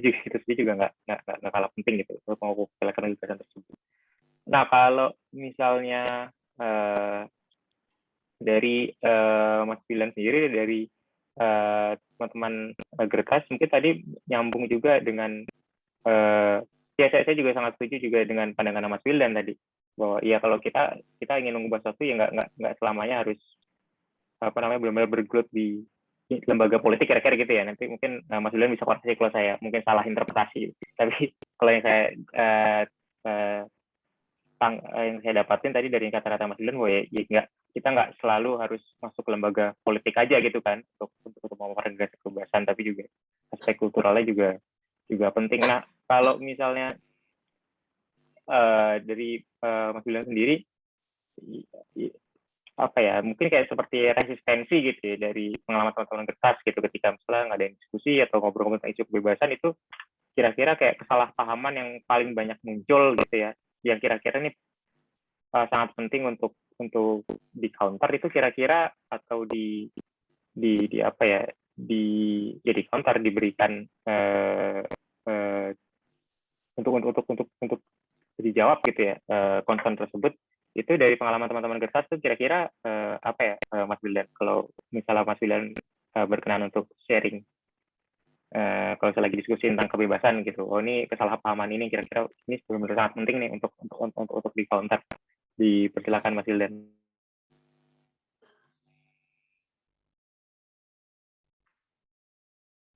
juga nggak kalah penting gitu untuk mempopulerkan gagasan tersebut. Nah, kalau misalnya dari Mas Bilan sendiri, dari teman-teman Gertas, mungkin tadi nyambung juga dengan ya saya juga sangat setuju juga dengan pandangan Mas Wildan tadi, bahwa ya kalau kita ingin mengubah sesuatu ya nggak selamanya harus benar-benar bergelut di lembaga politik, kira-kira gitu ya. Nanti mungkin Mas Wildan bisa koreksi kalau saya mungkin salah interpretasi, tapi kalau yang saya dapatin tadi dari kata-kata Mas Wildan, bahwa ya kita nggak selalu harus masuk ke lembaga politik aja gitu kan untuk memaparkan kebebasan, tapi juga aspek kulturalnya juga penting. Nah, kalau misalnya dari Mas Wildan sendiri, mungkin kayak seperti resistensi gitu ya dari pengalaman teman-teman Gertas gitu, ketika misalnya ngadain diskusi atau ngobrol tentang isu kebebasan, itu kira-kira kayak kesalahpahaman yang paling banyak muncul gitu ya, yang kira-kira ini sangat penting untuk di counter, itu kira-kira atau di counter, diberikan untuk dijawab gitu ya, concern tersebut. Itu dari pengalaman teman-teman Gertas tuh kira-kira Mas Wildan, kalau misalnya Mas Wildan berkenan untuk sharing, kalau saya lagi diskusi tentang kebebasan gitu, ini kesalahpahaman ini kira-kira ini benar-benar sangat penting nih untuk di counter. Dipersilakan Mas Wildan.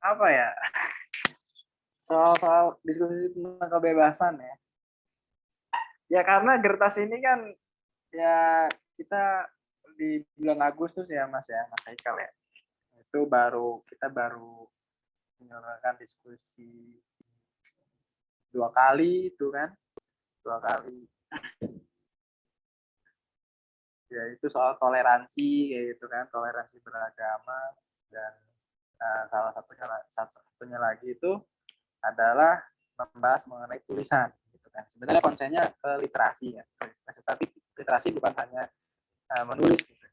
Apa ya? Soal diskusi tentang kebebasan ya. Ya karena Gertas ini kan ya kita di bulan Agustus ya Mas Haikal ya. Kita baru menyelenggarakan diskusi 2 kali itu kan. 2 kali. Ya itu soal toleransi kayak gitu kan, toleransi beragama, dan salah satunya lagi itu adalah membahas mengenai tulisan gitu kan. Sebenarnya konsennya ke literasi ya, tapi literasi bukan hanya menulis gitu,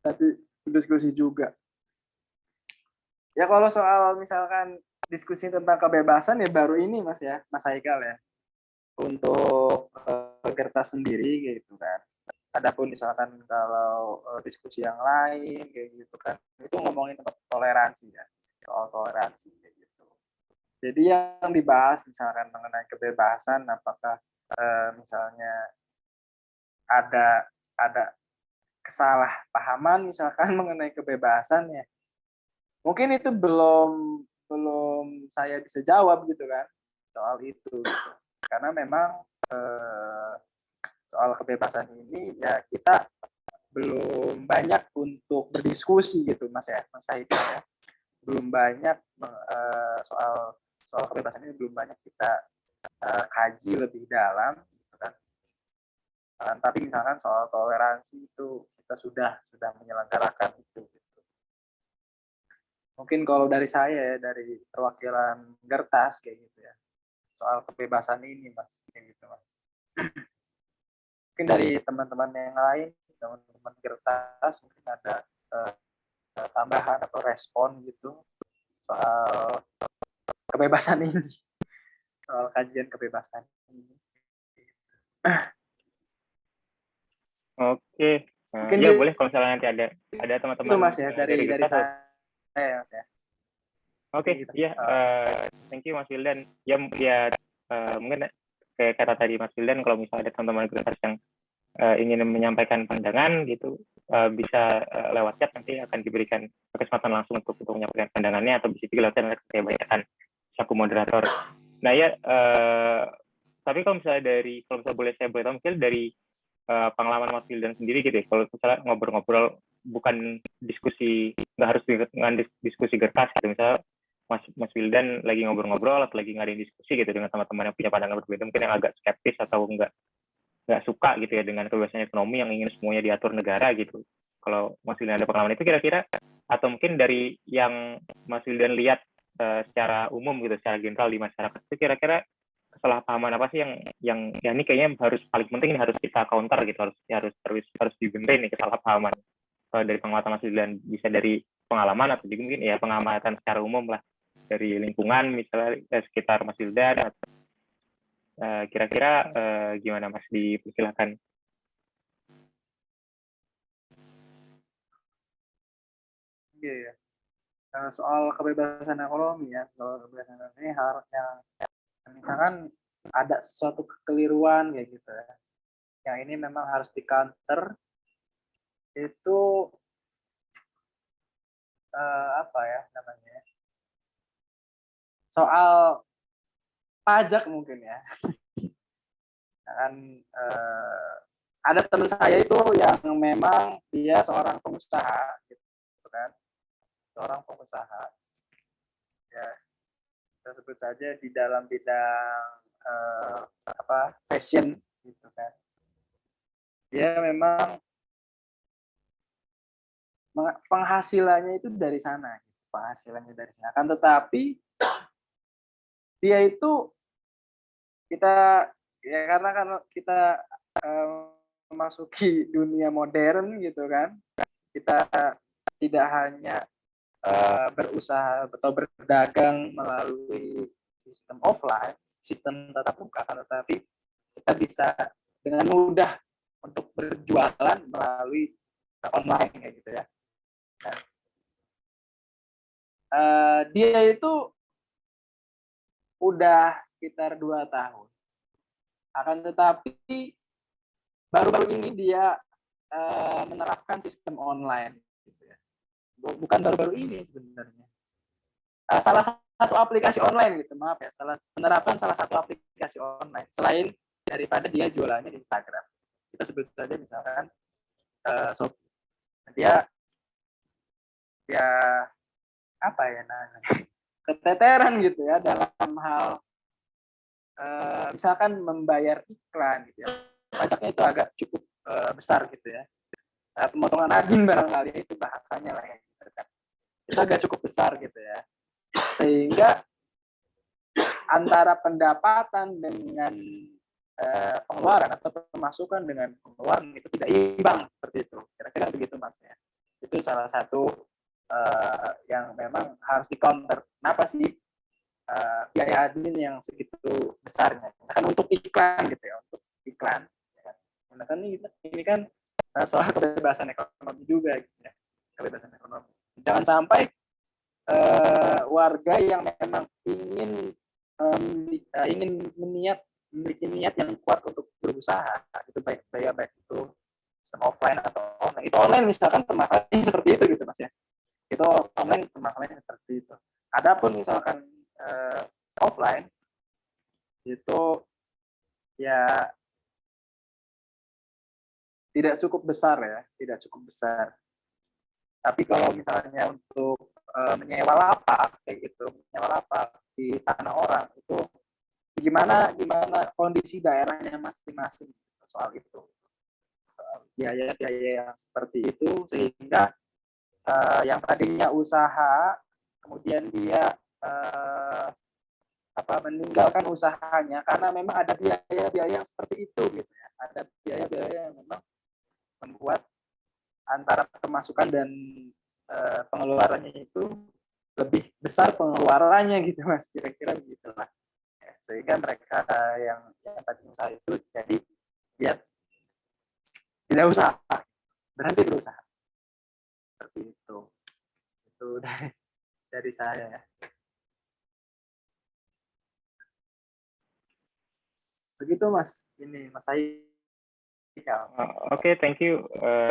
tapi diskusi juga. Ya kalau soal misalkan diskusi tentang kebebasan ya baru ini Mas Haikal ya, untuk Gertas sendiri gitu kan. Adapun misalkan kalau diskusi yang lain kayak gitu kan, itu ngomongin tentang toleransi ya, soal toleransi kayak gitu. Jadi yang dibahas misalkan mengenai kebebasan, apakah misalnya ada kesalahpahaman misalkan mengenai kebebasan ya, mungkin itu belum saya bisa jawab gitu kan soal itu gitu. Karena memang soal kebebasan ini ya kita belum banyak untuk berdiskusi gitu Mas Haikal ya. Belum banyak soal kebebasan ini belum banyak kita kaji lebih dalam gitu kan. Tapi misalkan soal toleransi itu kita sudah menyelenggarakan itu gitu. Mungkin kalau dari saya ya, dari perwakilan Gertas kayak gitu ya, soal kebebasan ini Mas, kayak gitu Mas. Mungkin dari teman-teman yang lain, teman-teman Gertas mungkin ada tambahan atau respon gitu soal kebebasan ini, soal kajian kebebasan ini. Oke. Mungkin Ya gitu, boleh kalau misalnya nanti ada teman-teman Mas ya dari Gertas. saya Mas ya. Oke, Gitu. ya, thank you Mas Wildan. Ya, mungkin kayak kata tadi Mas Wildan, kalau misalnya ada teman-teman Gertas yang ingin menyampaikan pandangan gitu, bisa lewat chat, nanti akan diberikan kesempatan langsung untuk menyampaikan pandangannya, atau bisa juga lewat chat, nanti saya bacakan selaku moderator. Nah ya, tapi kalau misalnya boleh saya tahu, mungkin dari pengalaman Mas Wildan sendiri gitu ya, kalau misalnya ngobrol-ngobrol bukan diskusi, nggak harus dengan diskusi Gertas gitu, misalnya Mas Wildan lagi ngobrol-ngobrol atau lagi ngadain diskusi gitu dengan teman-teman yang punya pandangan berbeda, mungkin yang agak skeptis atau nggak suka gitu ya dengan kebebasan ekonomi yang ingin semuanya diatur negara gitu. Kalau Mas Wildan ada pengalaman itu kira-kira, atau mungkin dari yang Mas Wildan lihat secara umum gitu, secara general di masyarakat itu, kira-kira kesalahpahaman apa sih yang ya ini kayaknya paling penting, ini harus kita counter gitu, harus dibenerin nih kesalahpahaman. Dari pengamatan Mas Wildan, bisa dari pengalaman atau juga mungkin ya pengamatan secara umum lah, dari lingkungan misalnya sekitar Mas Wildan. Kira-kira gimana Mas, dipersilakan. Iya. Soal kebebasan ekonomi ya, soal kebebasan ekonomi harusnya misalkan ada sesuatu kekeliruan kayak gitu ya, yang ini memang harus di counter, itu apa ya namanya, soal pajak mungkin ya. Kan ada teman saya itu yang memang dia seorang pengusaha gitu kan, seorang pengusaha ya, kita sebut saja di dalam bidang fashion gitu kan. Dia memang penghasilannya itu dari sana, penghasilannya dari sana. Kan tetapi dia itu kita ya, karena kita memasuki dunia modern gitu kan, kita tidak hanya berusaha atau berdagang melalui sistem offline, sistem tatap muka, tetapi kita bisa dengan mudah untuk berjualan melalui online kayak gitu ya. Nah, dia itu udah sekitar 2 tahun. Akan tetapi baru-baru ini dia menerapkan sistem online. Gitu ya. Bukan baru-baru ini sebenarnya. Salah satu aplikasi online gitu, maaf ya, menerapkan salah satu aplikasi online selain daripada dia jualannya di Instagram. Kita sebut saja misalkan Shopee. Dia apa ya namanya, keteteran gitu ya dalam hal misalkan membayar iklan gitu ya, pajaknya itu agak cukup besar gitu ya, pemotongan admin barangkali itu bahasanya lah ya, gitu kan. Itu agak cukup besar gitu ya, sehingga antara pendapatan dengan pengeluaran atau pemasukan dengan pengeluaran itu tidak imbang, seperti itu, kira-kira begitu Mas ya. Itu salah satu yang memang harus di counter. Kenapa sih biaya admin yang segitu besarnya? Kan untuk iklan gitu ya, untuk iklan. Nah, kan ini kan soal kebebasan ekonomi juga gitu ya, kebebasan ekonomi. Jangan sampai warga yang memang ingin memiliki niat yang kuat untuk berusaha, itu baik itu sistem offline atau online. Itu online misalkan permasalahannya seperti itu gitu Mas ya. Itu online permasalahannya seperti itu. Adapun misalkan offline itu ya tidak cukup besar ya, tidak cukup besar. Tapi kalau misalnya untuk menyewa lapak kayak gitu, menyewa lapak di tanah orang itu gimana kondisi daerahnya masing-masing soal itu, soal biaya-biaya yang seperti itu, sehingga yang tadinya usaha kemudian dia meninggalkan usahanya karena memang ada biaya-biaya yang seperti itu gitu ya, ada biaya-biaya yang memang membuat antara pemasukan dan pengeluarannya itu lebih besar pengeluarannya gitu Mas, kira-kira begitulah. Ya, sehingga mereka yang tadi usaha itu jadi ya tidak usaha, berhenti berusaha. Seperti itu. Itu dari saya ya. Begitu Mas, ini Mas Haikal. Oke, thank you.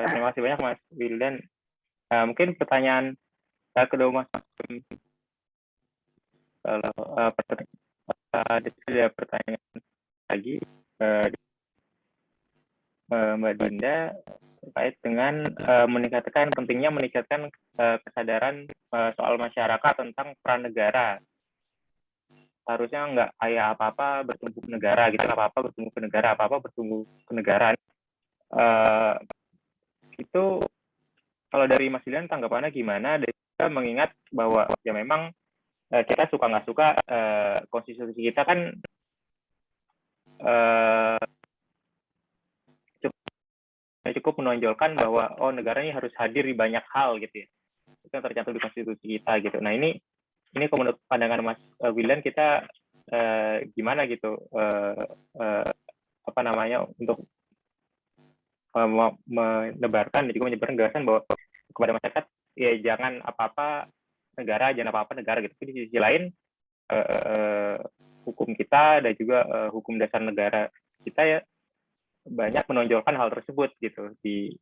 Terima kasih banyak Mas Wildan. Mungkin pertanyaan kedua Mas, kalau ada pertanyaan lagi Mbak Dinda terkait dengan pentingnya meningkatkan kesadaran soal masyarakat tentang peran negara. Harusnya nggak kayak apa-apa bertumbuh ke negara gitu, apa-apa bertumbuh ke negara, apa-apa bertumbuh ke negara. Itu kalau dari Mas Dilan tanggapannya gimana? Dan juga mengingat bahwa ya memang kita suka nggak suka konstitusi kita kan cukup menonjolkan bahwa negaranya harus hadir di banyak hal gitu ya. Itu yang tercantum di konstitusi kita gitu. Nah ini menurut pandangan Mas Wildan kita gimana gitu untuk menebarkan dan juga menyebarkan gagasan bahwa kepada masyarakat ya jangan apa-apa negara gitu. Tapi di sisi lain hukum kita dan juga hukum dasar negara kita ya banyak menonjolkan hal tersebut gitu di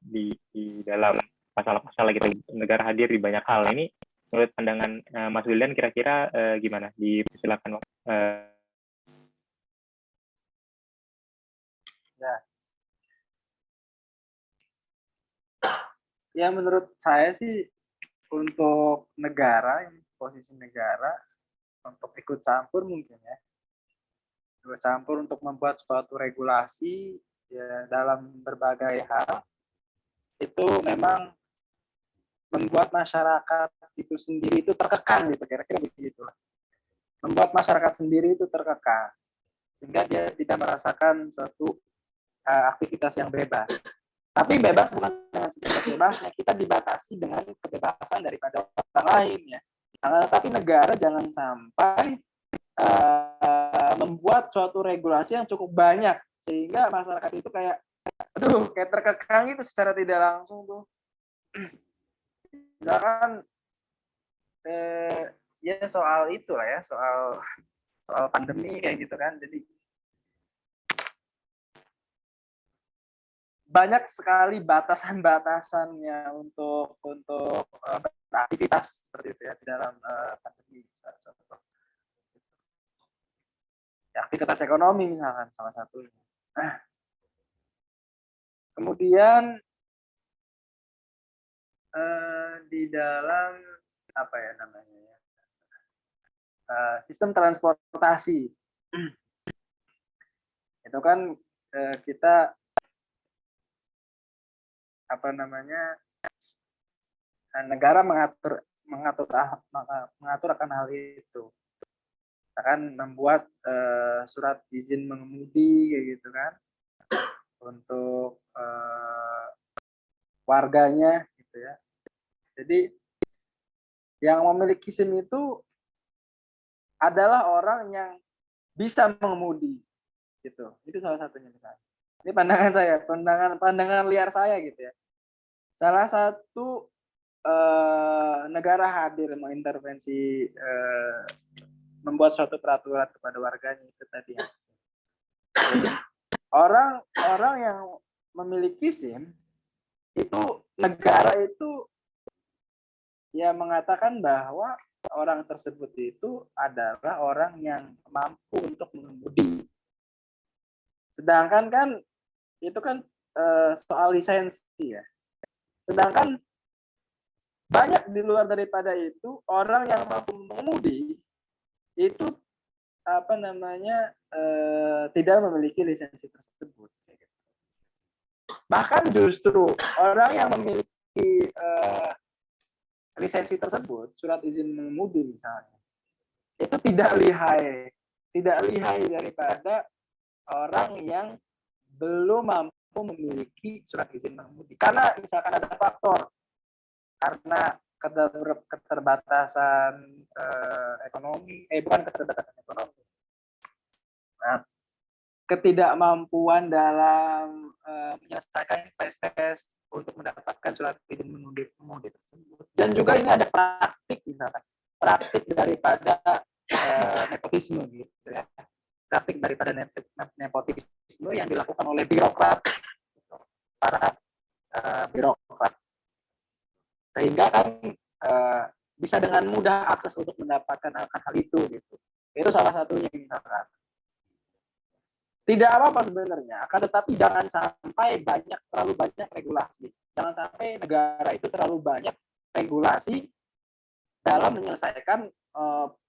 dalam pasal-pasal gitu, negara hadir di banyak hal. Ini menurut pandangan Mas Wildan kira-kira gimana? Dipersilakan. Ya menurut saya sih untuk negara, posisi negara untuk ikut campur mungkin ya. Ikut campur untuk membuat suatu regulasi ya dalam berbagai hal itu memang membuat masyarakat itu sendiri itu terkekang gitu, kira-kira begitu. Membuat masyarakat sendiri itu terkekang sehingga dia tidak merasakan suatu aktivitas yang bebas. Tapi bebas bukan dengan sebebas-bebasnya, kita dibatasi dengan kebebasan daripada orang lain ya. Tapi negara jangan sampai membuat suatu regulasi yang cukup banyak sehingga masyarakat itu kayak terkekang itu secara tidak langsung tuh. Misalkan ya soal itu lah ya, soal pandemi kayak gitu kan. Jadi banyak sekali batasan-batasannya untuk beraktivitas seperti itu ya di dalam pandemi. Aktivitas ekonomi misalkan salah satunya. Nah, kemudian di dalam apa ya namanya ya sistem transportasi itu kan kita apa namanya negara mengatur akan hal itu. Akan membuat surat izin mengemudi kayak gitu kan untuk warganya gitu ya. Jadi yang memiliki SIM itu adalah orang yang bisa mengemudi gitu. Itu salah satunya misalnya. Ini pandangan saya, pandangan liar saya gitu ya. Salah satu negara hadir mengintervensi membuat suatu peraturan kepada warganya itu tadi. Orang yang memiliki SIM itu negara itu ya mengatakan bahwa orang tersebut itu adalah orang yang mampu untuk mengemudi. Sedangkan kan itu kan soal lisensi ya. Sedangkan banyak di luar daripada itu orang yang mampu mengemudi itu apa namanya tidak memiliki lisensi tersebut. Bahkan justru orang yang memiliki lisensi tersebut, surat izin mengemudi misalnya, itu tidak lihai daripada orang yang belum mampu memiliki surat izin mengemudi. Karena misalkan ada faktor, karena keterbatasan ekonomi, bukan keterbatasan ekonomi. Nah, ketidakmampuan dalam menyelesaikan tes untuk mendapatkan surat izin mengemudi tersebut. Dan juga ini ada praktik, misalkan praktik daripada nepotisme gitu ya. Praktik daripada nepotisme yang dilakukan oleh birokrat, para birokrat, sehingga kan bisa dengan mudah akses untuk mendapatkan hal itu gitu. Itu salah satunya misalkan. Tidak apa-apa sebenarnya, akan tetapi jangan sampai terlalu banyak regulasi. Jangan sampai negara itu terlalu banyak regulasi dalam menyelesaikan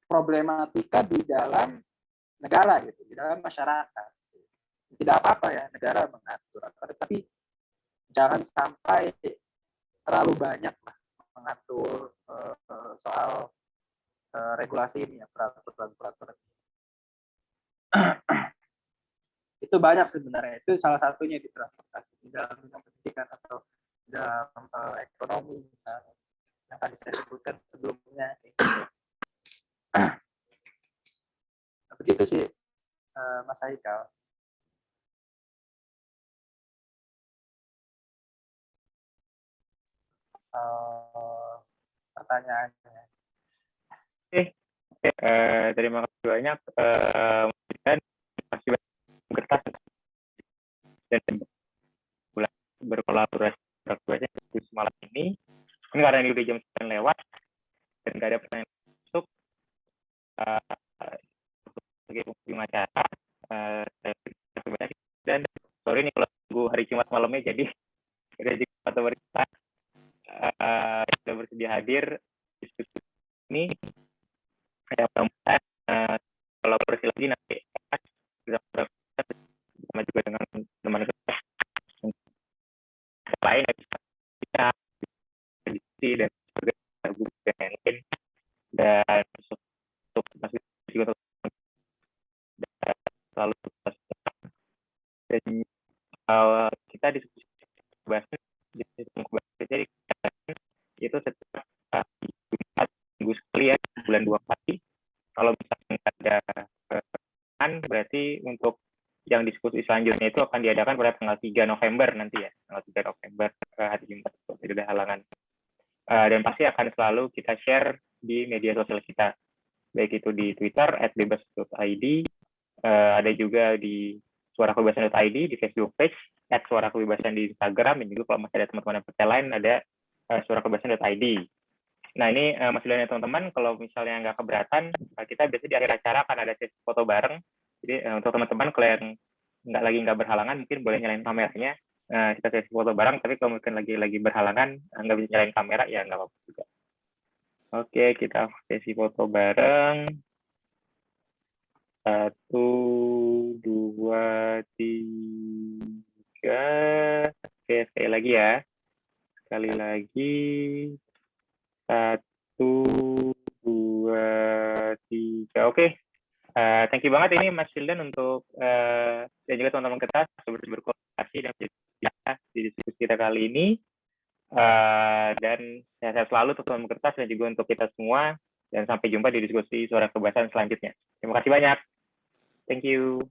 problematika di dalam negara gitu, di dalam masyarakat. Tidak apa-apa ya negara mengatur, tapi jangan sampai terlalu banyak mengatur soal regulasi ini ya, peraturan. Itu banyak sebenarnya, itu salah satunya di transportasi, di dalam bidang pendidikan atau dalam ekonomi misalnya, yang tadi saya sebutkan sebelumnya. Begitu sih Mas Haikal. Pertanyaannya. Terima kasih banyak. Dan masih kertas dan berkolaborasi malam ini. Ini karena ini udah jam 9 lewat dan nggak ada pertanyaan masuk. Sebagai penghujung acara, dan sorry nih kalau tunggu hari Jumat malamnya, jadi rezeki atau berita sudah bersedia hadir diskusi ini. Saya mudah-mudahan kolaborasi lagi nanti sama juga dengan teman kita lain yang bisa diskusi dan lain dan untuk masih juga selalu dan kita diskusi jadi itu setiap minggu sekali ya, bulan 2 kali. Kalau misalnya ada berarti untuk yang diskusi selanjutnya itu akan diadakan pada tanggal 3 November nanti ya, tanggal 3 November hari Jumat, tidak ada halangan. Dan pasti akan selalu kita share di media sosial kita, baik itu di Twitter @bebas.id, ada juga di suarakebebasan.id, di Facebook page @suarakebebasan di Instagram, dan juga kalau masih ada teman-teman yang percaya lain ada suarakebebasan.id. Nah ini Mas Julian dan teman-teman, kalau misalnya nggak keberatan, kita biasanya di akhir acara akan ada sesi foto bareng. Jadi untuk teman-teman kalau yang nggak berhalangan, mungkin boleh nyalain kameranya. Kita sesi foto bareng, tapi kalau mungkin lagi berhalangan, nggak bisa nyalain kamera, ya nggak apa-apa juga. Oke, kita sesi foto bareng. 1, 2, 3. Oke, sekali lagi ya. Sekali lagi. 1, 2, 3. Oke. Thank you banget ini Mas Sildan untuk dan juga teman-teman kita sudah berkolaborasi dan di diskusi kita kali ini. Dan sehat selalu untuk teman-teman kertas dan juga untuk kita semua, dan sampai jumpa di diskusi Suara Kebebasan selanjutnya. Terima kasih banyak. Thank you.